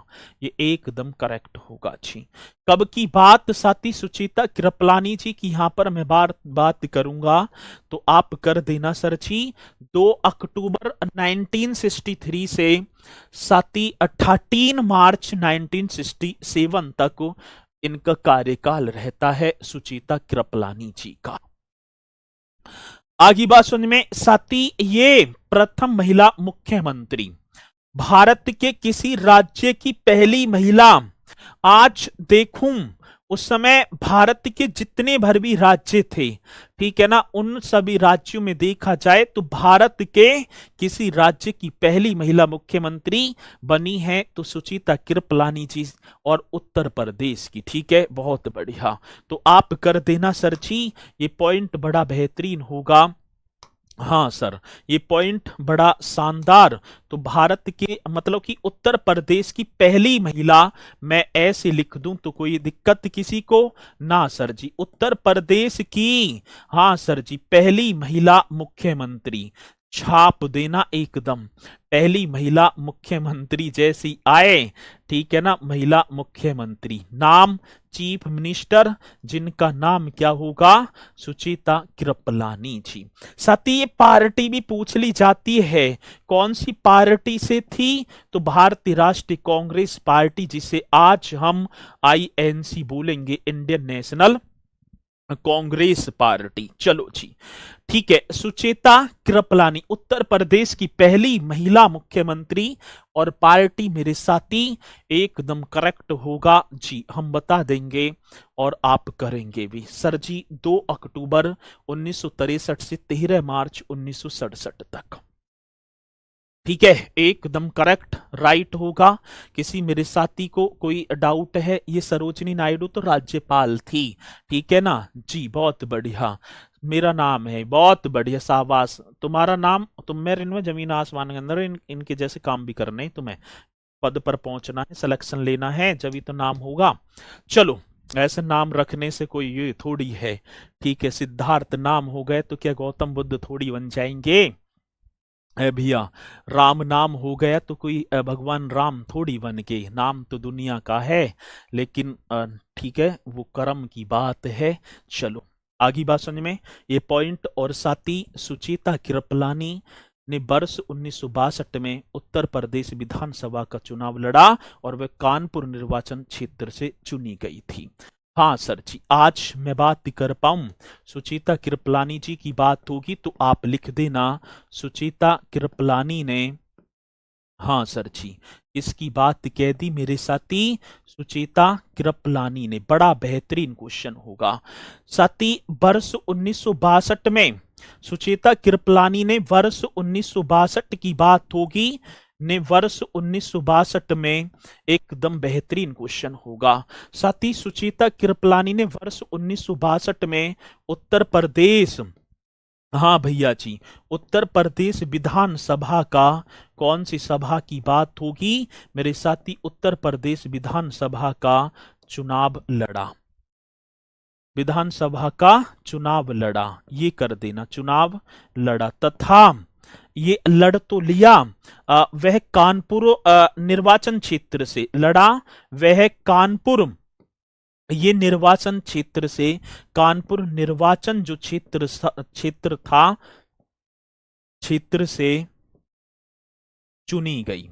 ये एकदम करेक्ट होगा जी। कब की बात साथी सुचिता कृपलानी जी की यहां पर मैं बात करूंगा तो आप कर देना सर जी। 2 अक्टूबर 1963 से साथी 18 मार्च 1967 तक इनका कार्यकाल रहता है सुचिता कृपलानी जी का। आगे बात सुन में साथी, ये प्रथम महिला मुख्यमंत्री, भारत के किसी राज्य की पहली महिला। आज देखूं उस समय भारत के जितने भर भी राज्य थे, ठीक है ना, उन सभी राज्यों में देखा जाए तो भारत के किसी राज्य की पहली महिला मुख्यमंत्री बनी है तो सुचिता कृपलानी जी, और उत्तर प्रदेश की। ठीक है, बहुत बढ़िया। तो आप कर देना सर जी, ये पॉइंट बड़ा बेहतरीन होगा। हाँ सर, ये पॉइंट बड़ा शानदार। तो भारत के मतलब कि उत्तर प्रदेश की पहली महिला, मैं ऐसे लिख दूं तो कोई दिक्कत किसी को ना सर जी, उत्तर प्रदेश की, हाँ सर जी, पहली महिला मुख्यमंत्री। छाप देना एकदम, पहली महिला मुख्यमंत्री जैसी आए, ठीक है ना, महिला मुख्यमंत्री, नाम चीफ मिनिस्टर, जिनका नाम क्या होगा, सुचिता कृपलानी जी। साथ ही ये पार्टी भी पूछ ली जाती है, कौन सी पार्टी से थी, तो भारतीय राष्ट्रीय कांग्रेस पार्टी, जिसे आज हम आईएनसी बोलेंगे, इंडियन नेशनल कांग्रेस पार्टी। चलो जी, ठीक है। सुचेता कृपलानी उत्तर प्रदेश की पहली महिला मुख्यमंत्री, और पार्टी मेरे साथी एकदम करेक्ट होगा जी, हम बता देंगे और आप करेंगे भी सर जी। 2 अक्टूबर 1963 से 13 मार्च 1967 तक। ठीक है, एकदम करेक्ट राइट होगा। किसी मेरे साथी को कोई डाउट है, ये सरोजिनी नायडू तो राज्यपाल थी, ठीक है ना जी, बहुत बढ़िया। मेरा नाम है, बहुत बढ़िया, शाबाश। तुम्हारा नाम, तुम में इनमें जमीन आसमान के अंदर, इनके जैसे काम भी करने, तुम्हें पद पर पहुंचना है, सिलेक्शन लेना है, जब तो नाम होगा। चलो, ऐसे नाम रखने से कोई ये थोड़ी है, ठीक है, सिद्धार्थ नाम हो गए तो क्या गौतम बुद्ध थोड़ी बन जाएंगे भैया। राम नाम हो गया तो कोई भगवान राम थोड़ी बन के, नाम तो दुनिया का है, लेकिन ठीक है, वो कर्म की बात है। चलो आगे बात समझ में, ये पॉइंट। और साथी सुचिता कृपलानी ने वर्ष 1962 में उत्तर प्रदेश विधानसभा का चुनाव लड़ा और वह कानपुर निर्वाचन क्षेत्र से चुनी गई थी। हाँ सर जी, आज मैं बात कर पाऊं सुचिता कृपलानी जी की बात होगी तो आप लिख देना सुचिता कृपलानी ने, हाँ सर जी, इसकी बात कह दी मेरे साथी, सुचिता कृपलानी ने। बड़ा बेहतरीन क्वेश्चन होगा साथी। वर्ष 1962 में सुचिता कृपलानी ने, वर्ष 1962 की बात होगी ने, वर्ष 1962 में एकदम बेहतरीन क्वेश्चन होगा साथी। सुचिता कृपलानी ने वर्ष 1962 में उत्तर प्रदेश, हाँ भैया जी, उत्तर प्रदेश विधानसभा का, कौन सी सभा की बात होगी मेरे साथी, उत्तर प्रदेश विधानसभा का चुनाव लड़ा, विधानसभा का चुनाव लड़ा, ये कर देना, चुनाव लड़ा, तथा ये लड़ तो लिया, वह कानपुर निर्वाचन क्षेत्र से लड़ा, वह कानपुर, ये निर्वाचन क्षेत्र से, कानपुर निर्वाचन जो क्षेत्र था, क्षेत्र से चुनी गई।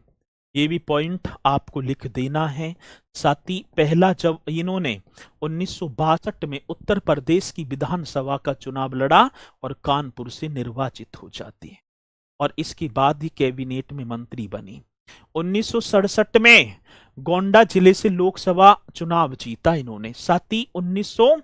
ये भी पॉइंट आपको लिख देना है साथी। पहला जब इन्होंने 1962 में उत्तर प्रदेश की विधानसभा का चुनाव लड़ा और कानपुर से निर्वाचित हो जाती है, और इसके बाद ही कैबिनेट में मंत्री बनी। 1967 में गोंडा जिले से लोकसभा चुनाव जीता इन्होंने साथी। 1900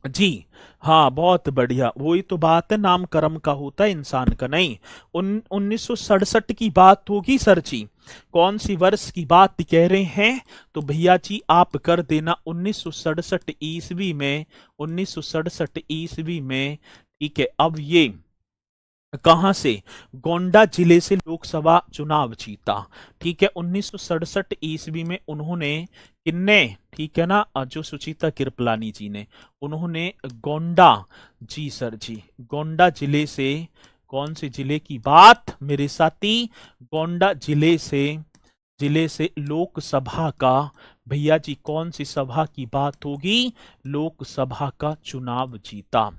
जी, हाँ बहुत बढ़िया, वही तो बात है, नाम कर्म का होता है, इंसान का नहीं। 1967 की बात होगी सर जी, कौन सी वर्ष की बात कह रहे हैं, तो भैया जी आप कर देना 1967 ईस्वी में, 1967 ईस्वी में, ठीक है। अब ये कहां से, गोंडा जिले से लोकसभा चुनाव जीता, ठीक है। 1967 ईस्वी में उन्होंने, किन्ने, ठीक है ना, जो सुचिता कृपलानी जी ने, उन्होंने गोंडा, जी सर जी, गोंडा जिले से, कौन से जिले की बात मेरे साथी? गोंडा जिले से लोकसभा का, भैया जी कौन सी सभा की बात होगी? लोकसभा का चुनाव जीता।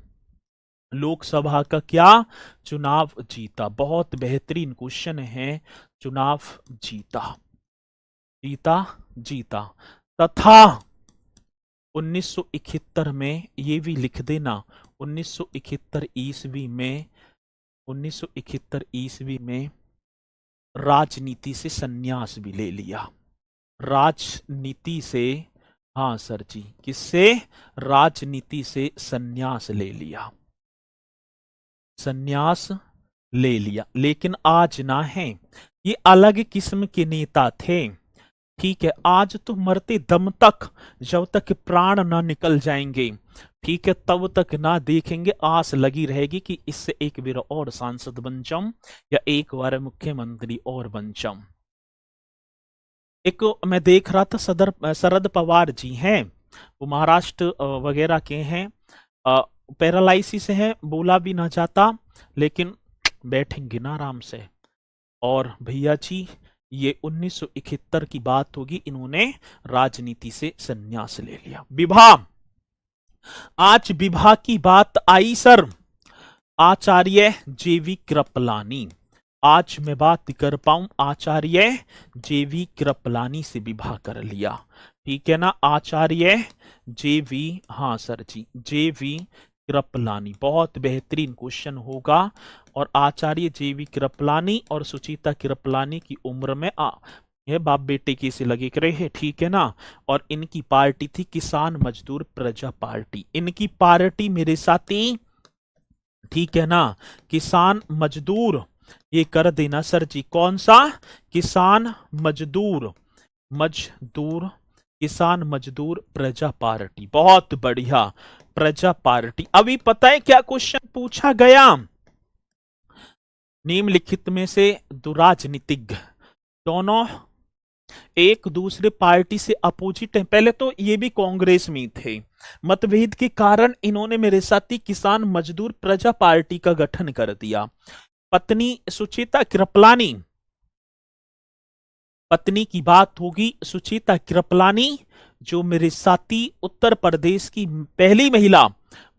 लोकसभा का क्या? चुनाव जीता। बहुत बेहतरीन क्वेश्चन है। चुनाव जीता, जीता। तथा 1971 में, ये भी लिख देना, 1971 ईस्वी में राजनीति से संन्यास भी ले लिया। राजनीति से, हाँ सर जी, किससे? राजनीति से संन्यास ले लिया, संन्यास ले लिया। लेकिन आज ना है, ये अलग किस्म के नेता थे। ठीक है, आज तो मरते दम तक, जब तक प्राण ना निकल जाएंगे, ठीक है, तब तक ना देखेंगे, आस लगी रहेगी कि इससे एक बार और सांसद बन जाऊं या एक बार मुख्यमंत्री और बन जाऊं। एक मैं देख रहा था, शरद पवार जी हैं, वो महाराष्ट्र वगैरह के हैं, पैरालाइसिस है, बोला भी ना जाता, लेकिन बैठेंगे ना आराम से। और भैया जी ये 1971 की बात होगी, इन्होंने राजनीति से संन्यास ले लिया। विवाह, आज विवाह की बात आई सर, आचार्य जेवी कृपलानी। आज मैं बात कर पाऊं, आचार्य जेवी कृपलानी से विवाह कर लिया। ठीक है ना, आचार्य जेवी, हाँ सर जी, जेवी कृपलानी। बहुत बेहतरीन क्वेश्चन होगा। और आचार्य जेवी कृपलानी और सुचिता कृपलानी की उम्र में ये बाप बेटे की से लगे करे है, ठीक है ना। और इनकी पार्टी थी किसान मजदूर प्रजा पार्टी। इनकी पार्टी मेरे साथी, ठीक है ना, किसान मजदूर, ये कर देना सर जी, कौन सा? किसान मजदूर, किसान मजदूर प्रजा पार्टी। बहुत बढ़िया, प्रजा पार्टी। अभी पता है क्या क्वेश्चन पूछा गया? निम्नलिखित में से दो राजनीतिज्ञ, दोनों एक दूसरे पार्टी से अपोजिट है। पहले तो ये भी कांग्रेस में थे, मतभेद के कारण इन्होंने मेरे साथी किसान मजदूर प्रजा पार्टी का गठन कर दिया। पत्नी सुचिता कृपलानी, पत्नी की बात होगी सुचिता कृपलानी, जो मेरे साथी उत्तर प्रदेश की पहली महिला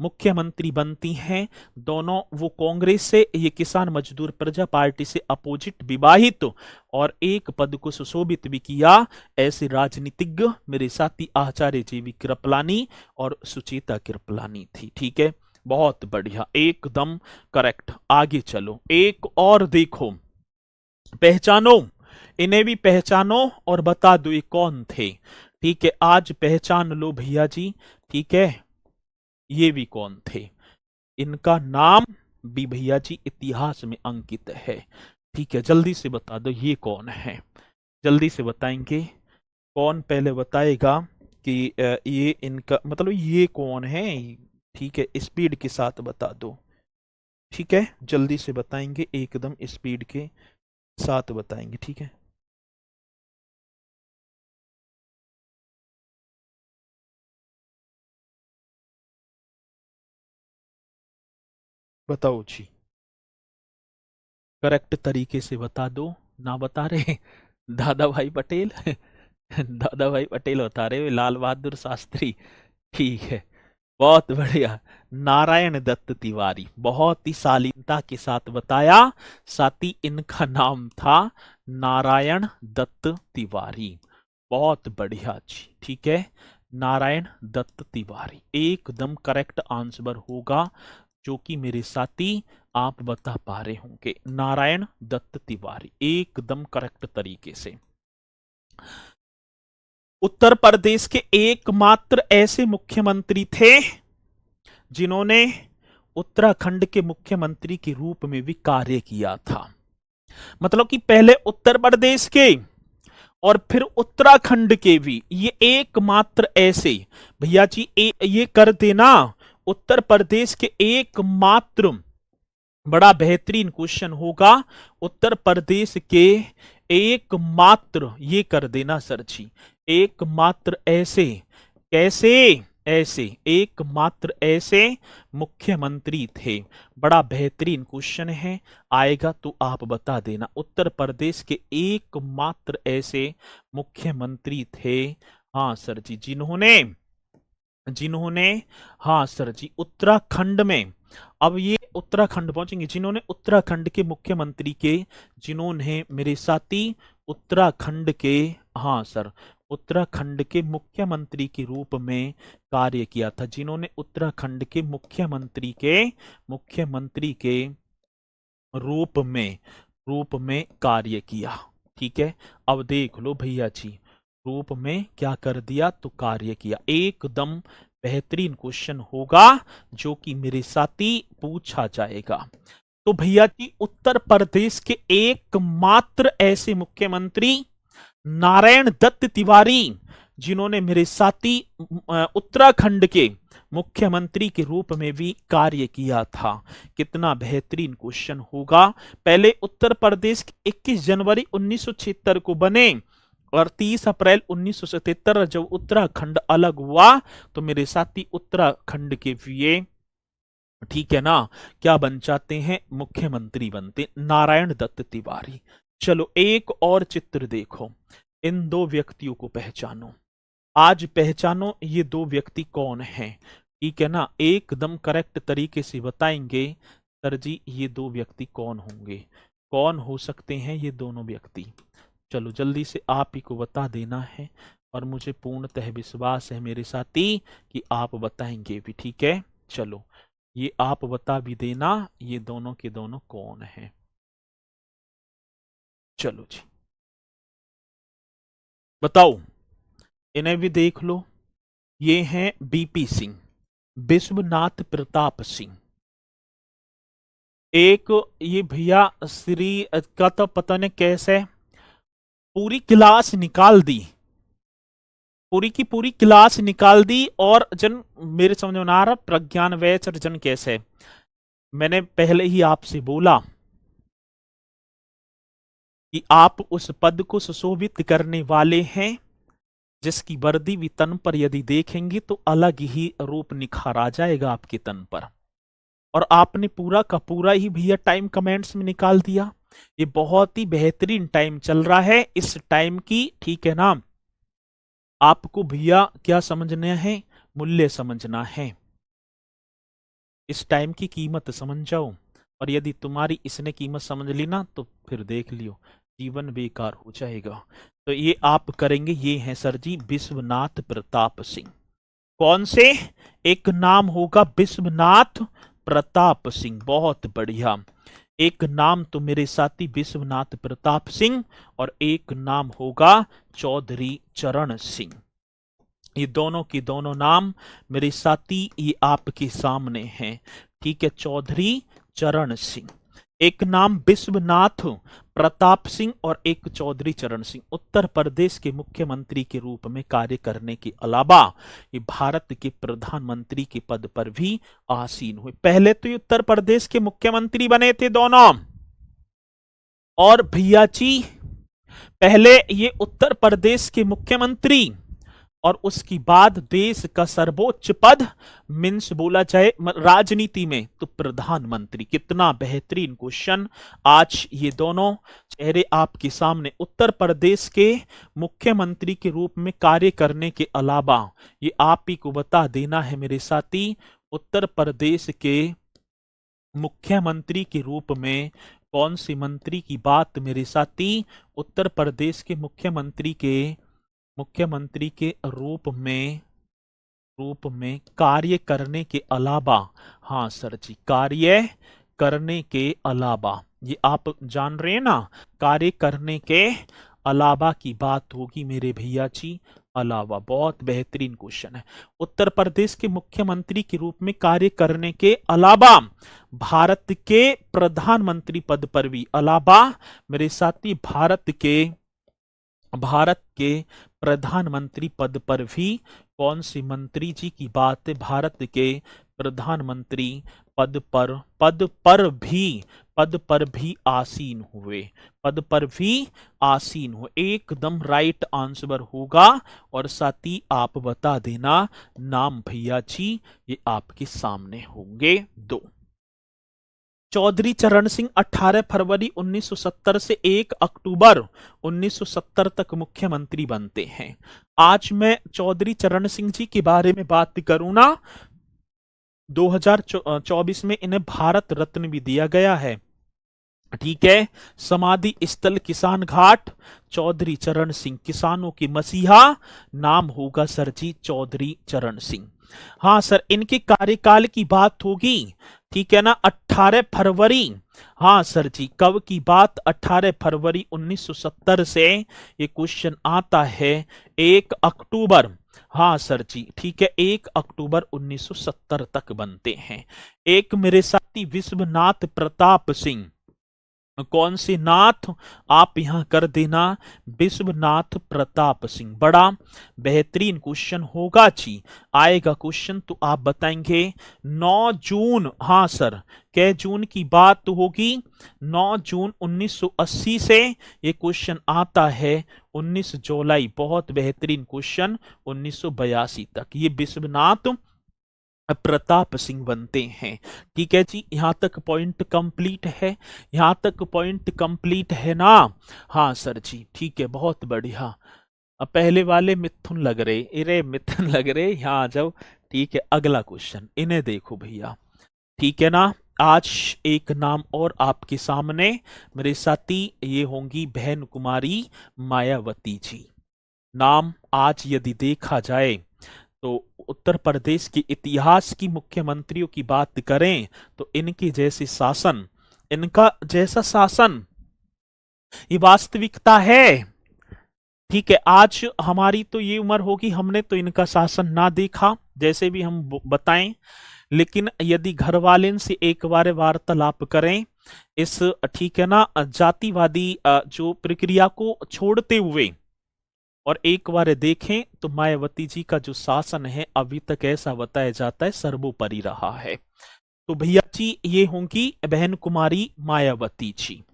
मुख्यमंत्री बनती हैं। दोनों वो कांग्रेस से, ये किसान मजदूर प्रजा पार्टी से अपोजिट, विवाहित और एक पद को सुशोभित भी किया। ऐसे राजनीतिज्ञ मेरे साथी आचार्य जेवी कृपलानी और सुचिता कृपलानी थी। ठीक है, बहुत बढ़िया, एकदम करेक्ट। आगे चलो, एक और देखो, पहचानो, इन्हें भी पहचानो और बता दो ये कौन थे। ठीक है, आज पहचान लो भैया जी। ठीक है, ये भी कौन थे, इनका नाम भी भैया जी इतिहास में अंकित है। ठीक है, जल्दी से बता दो ये कौन है, जल्दी से बताएंगे। कौन पहले बताएगा कि ये इनका मतलब ये कौन है? ठीक है, स्पीड के साथ बता दो। ठीक है, जल्दी से बताएंगे, एकदम स्पीड के साथ बताएंगे। ठीक है, बताओ जी, करेक्ट तरीके से बता दो। ना बता रहे दादा भाई पटेल दादा भाई पटेल बता रहे, लाल बहादुर शास्त्री। ठीक है, बहुत बढ़िया, नारायण दत्त तिवारी। बहुत ही शालीनता के साथ बताया साथी, इनका नाम था नारायण दत्त तिवारी। बहुत बढ़िया जी। ठीक है, नारायण दत्त तिवारी एकदम करेक्ट आंसर होगा, जो कि मेरे साथी आप बता पा रहे होंगे। नारायण दत्त तिवारी एकदम करेक्ट तरीके से। उत्तर प्रदेश के एकमात्र ऐसे मुख्यमंत्री थे जिन्होंने उत्तराखंड के मुख्यमंत्री के रूप में भी कार्य किया था। मतलब कि पहले उत्तर प्रदेश के और फिर उत्तराखंड के भी, ये एकमात्र ऐसे, भैया जी ये कर देना, उत्तर प्रदेश के एकमात्र, बड़ा बेहतरीन क्वेश्चन होगा, उत्तर प्रदेश के एकमात्र, ये कर देना सर जी, एकमात्र ऐसे, कैसे? ऐसे, एकमात्र ऐसे मुख्यमंत्री थे। बड़ा बेहतरीन क्वेश्चन है, आएगा तो आप बता देना। उत्तर प्रदेश के एकमात्र ऐसे मुख्यमंत्री थे, हाँ सर जी, जिन्होंने जिन्होंने हाँ सर जी, उत्तराखंड में, अब ये उत्तराखंड पहुंचेंगे, जिन्होंने उत्तराखंड के मुख्यमंत्री के, जिन्होंने मेरे साथी उत्तराखंड के, हाँ सर, उत्तराखंड के मुख्यमंत्री के रूप में कार्य किया था, जिन्होंने उत्तराखंड के मुख्यमंत्री के रूप में कार्य किया। ठीक है, अब देख लो भैया जी, रूप में क्या कर दिया, तो कार्य किया। एकदम बेहतरीन क्वेश्चन होगा जो कि मेरे साथी पूछा जाएगा। तो भैया जी, उत्तर प्रदेश के एकमात्र ऐसे मुख्यमंत्री नारायण दत्त तिवारी, जिन्होंने मेरे साथी उत्तराखंड के मुख्यमंत्री के रूप में भी कार्य किया था। कितना बेहतरीन क्वेश्चन होगा। पहले उत्तर प्रदेश 21 जनवरी 1976 को बने और 30 अप्रैल 1977 जब उत्तराखंड अलग हुआ तो मेरे साथी उत्तराखंड के लिए, ठीक है ना, क्या बन जाते हैं, मुख्यमंत्री बनते, नारायण दत्त तिवारी। चलो एक और चित्र देखो, इन दो व्यक्तियों को पहचानो, आज पहचानो ये दो व्यक्ति कौन हैं। ठीक है ना, एकदम करेक्ट तरीके से बताएंगे सर जी ये दो व्यक्ति कौन होंगे, कौन हो सकते हैं ये दोनों व्यक्ति। चलो जल्दी से आप ही को बता देना है और मुझे पूर्णतः विश्वास है मेरे साथी कि आप बताएंगे भी। ठीक है, चलो ये आप बता भी देना ये दोनों के दोनों कौन हैं। चलो जी बताओ, इन्हें भी देख लो। ये हैं बीपी सिंह, विश्वनाथ प्रताप सिंह। एक ये भैया श्री का तो पता नहीं कैसे पूरी क्लास निकाल दी, पूरी की पूरी क्लास निकाल दी, और जन मेरे समझ में आ रहा प्रज्ञान वैचर जन कैसे। मैंने पहले ही आपसे बोला कि आप उस पद को सुशोभित करने वाले हैं जिसकी वर्दी भी तन पर यदि देखेंगे तो अलग ही रूप निखार आ जाएगा आपके तन पर। और आपने पूरा का पूरा ही भैया टाइम कमेंट्स में निकाल दिया। ये बहुत ही बेहतरीन टाइम चल रहा है इस टाइम की, ठीक है ना। आपको भैया क्या समझना है, मूल्य समझना है, इस टाइम की कीमत समझ जाओ। और यदि तुम्हारी इसने कीमत समझ ली ना तो फिर देख लियो जीवन बेकार हो जाएगा। तो ये आप करेंगे, ये हैं सर जी विश्वनाथ प्रताप सिंह। कौन से, एक नाम होगा विश्वनाथ प्रताप सिंह, बहुत बढ़िया। एक नाम तो मेरे साथी विश्वनाथ प्रताप सिंह और एक नाम होगा चौधरी चरण सिंह। ये दोनों के दोनों नाम मेरे साथी ये आपके सामने हैं, ठीक है, चौधरी चरण सिंह। एक नाम विश्वनाथ प्रताप सिंह और एक चौधरी चरण सिंह उत्तर प्रदेश के मुख्यमंत्री के रूप में कार्य करने के अलावा ये भारत के प्रधानमंत्री के पद पर भी आसीन हुए। पहले तो ये उत्तर प्रदेश के मुख्यमंत्री बने थे दोनों, और भैया जी पहले ये उत्तर प्रदेश के मुख्यमंत्री और उसकी बाद देश का सर्वोच्च पद मीन्स बोला जाए राजनीति में तो प्रधानमंत्री। कितना बेहतरीन क्वेश्चन। आज ये दोनों चेहरे आपके सामने उत्तर प्रदेश के मुख्यमंत्री के रूप में कार्य करने के अलावा ये आप ही को बता देना है मेरे साथी, उत्तर प्रदेश के मुख्यमंत्री के रूप में कौन सी मंत्री की बात मेरे साथी, उत्तर प्रदेश के मुख्यमंत्री के रूप में कार्य करने के अलावा, हाँ सर जी कार्य करने के अलावा, ये आप जान रहे हैं ना, कार्य करने के अलावा की बात होगी मेरे भैया जी, अलावा। बहुत बेहतरीन क्वेश्चन है। उत्तर प्रदेश के मुख्यमंत्री के रूप में कार्य करने के अलावा भारत के प्रधानमंत्री पद पर भी, अलावा मेरे साथी भारत के प्रधानमंत्री पद पर भी कौन सी मंत्री जी की बात है, भारत के प्रधानमंत्री पद पर भी आसीन हुए, पद पर भी आसीन हुए, एकदम राइट आंसर होगा। और साथ ही आप बता देना नाम भैया जी, ये आपके सामने होंगे दो। चौधरी चरण सिंह 18 फरवरी 1970 से 1 अक्टूबर 1970 तक मुख्यमंत्री बनते हैं। आज मैं चौधरी चरण सिंह जी के बारे में बात करूं ना, 2024 में इन्हें भारत रत्न भी दिया गया है। ठीक है, समाधि स्थल किसान घाट, चौधरी चरण सिंह, किसानों की मसीहा, नाम होगा सर जी चौधरी चरण सिंह। हाँ सर, इनके कार्यकाल की बात होगी, ठीक है ना, 18 फरवरी, हाँ सर जी, कब की बात, 18 फरवरी 1970 से ये क्वेश्चन आता है 1 अक्टूबर, हाँ सर जी, ठीक है, 1 अक्टूबर 1970 तक बनते हैं। एक मेरे साथी विश्वनाथ प्रताप सिंह, कौन से नाथ, आप यहां कर देना विश्वनाथ प्रताप सिंह। बड़ा बेहतरीन क्वेश्चन होगा जी, आएगा क्वेश्चन तो आप बताएंगे। 9 जून, हाँ सर, कै जून की बात होगी, 9 जून 1980 से ये क्वेश्चन आता है 19 जुलाई, बहुत बेहतरीन क्वेश्चन, 1982 तक ये विश्वनाथ प्रताप सिंह बनते हैं। ठीक है जी, यहां तक पॉइंट कंप्लीट है, यहां तक पॉइंट कंप्लीट है ना, हाँ सर जी, ठीक है, बहुत बढ़िया। अब पहले वाले मिथुन लग रहे, अरे मिथुन लग रहे, यहाँ आ जाओ। ठीक है, अगला क्वेश्चन, इन्हें देखो भैया, ठीक है ना। आज एक नाम और आपके सामने मेरे साथी, ये होंगी बहन कुमारी मायावती जी। नाम आज यदि देखा जाए तो उत्तर प्रदेश के इतिहास की मुख्यमंत्रियों की बात करें तो इनके जैसे शासन, इनका जैसा शासन, ये वास्तविकता है। ठीक है, आज हमारी तो ये उम्र होगी, हमने तो इनका शासन ना देखा, जैसे भी हम बताएं, लेकिन यदि घर वाले से एक बार वार्तालाप करें इस, ठीक है ना, जातिवादी जो प्रक्रिया को छोड़ते हुए, और एक बार देखें तो मायावती जी का जो शासन है अभी तक ऐसा बताया जाता है सर्वोपरि रहा है। तो भैया जी ये होंगी बहन कुमारी मायावती जी।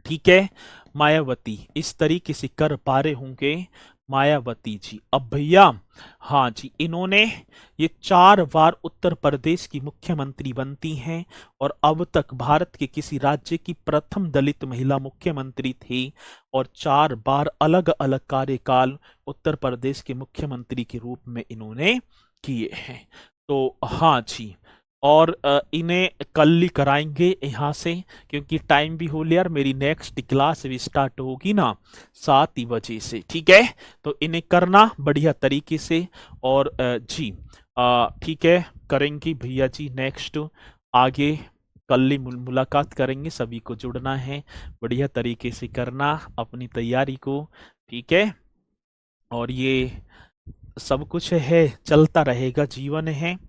ठीक है, मायावती इस तरीके से कर पा रहे होंगे मायावती जी। अब भैया, हाँ जी, इन्होंने ये 4 बार उत्तर प्रदेश की मुख्यमंत्री बनती हैं और अब तक भारत के किसी राज्य की प्रथम दलित महिला मुख्यमंत्री थी, और 4 बार अलग अलग कार्यकाल उत्तर प्रदेश के मुख्यमंत्री के रूप में इन्होंने किए हैं। तो हाँ जी, और इन्हें कल ही कराएंगे यहाँ से, क्योंकि टाइम भी हो लिया और मेरी नेक्स्ट क्लास भी स्टार्ट होगी ना 7 बजे से। ठीक है, तो इन्हें करना बढ़िया तरीके से, और जी ठीक है, करेंगे भैया जी, नेक्स्ट आगे कल ही मुलाकात करेंगे, सभी को जुड़ना है, बढ़िया तरीके से करना अपनी तैयारी को। ठीक है, और ये सब कुछ है, चलता रहेगा, जीवन है,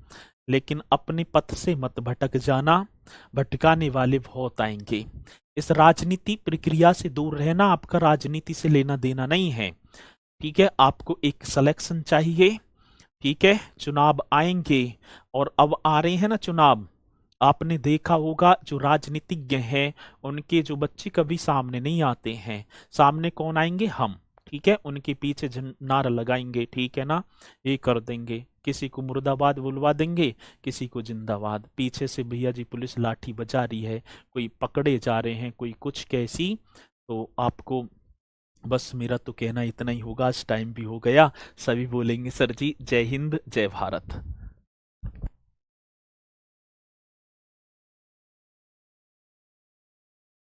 लेकिन अपने पथ से मत भटक जाना, भटकाने वाले बहुत आएंगे। इस राजनीति प्रक्रिया से दूर रहना, आपका राजनीति से लेना देना नहीं है। ठीक है, आपको एक सिलेक्शन चाहिए। ठीक है, चुनाव आएंगे, और अब आ रहे हैं ना चुनाव, आपने देखा होगा जो राजनीतिज्ञ हैं उनके जो बच्चे कभी सामने नहीं आते हैं, सामने कौन आएंगे, हम। ठीक है, उनके पीछे नारा लगाएंगे, ठीक है ना, ये कर देंगे, किसी को मुर्दाबाद बुलवा देंगे, किसी को जिंदाबाद, पीछे से भैया जी पुलिस लाठी बजा रही है, कोई पकड़े जा रहे हैं, कोई कुछ कैसी। तो आपको बस मेरा तो कहना इतना ही होगा, आज टाइम भी हो गया, सभी बोलेंगे सर जी जय हिंद जय भारत।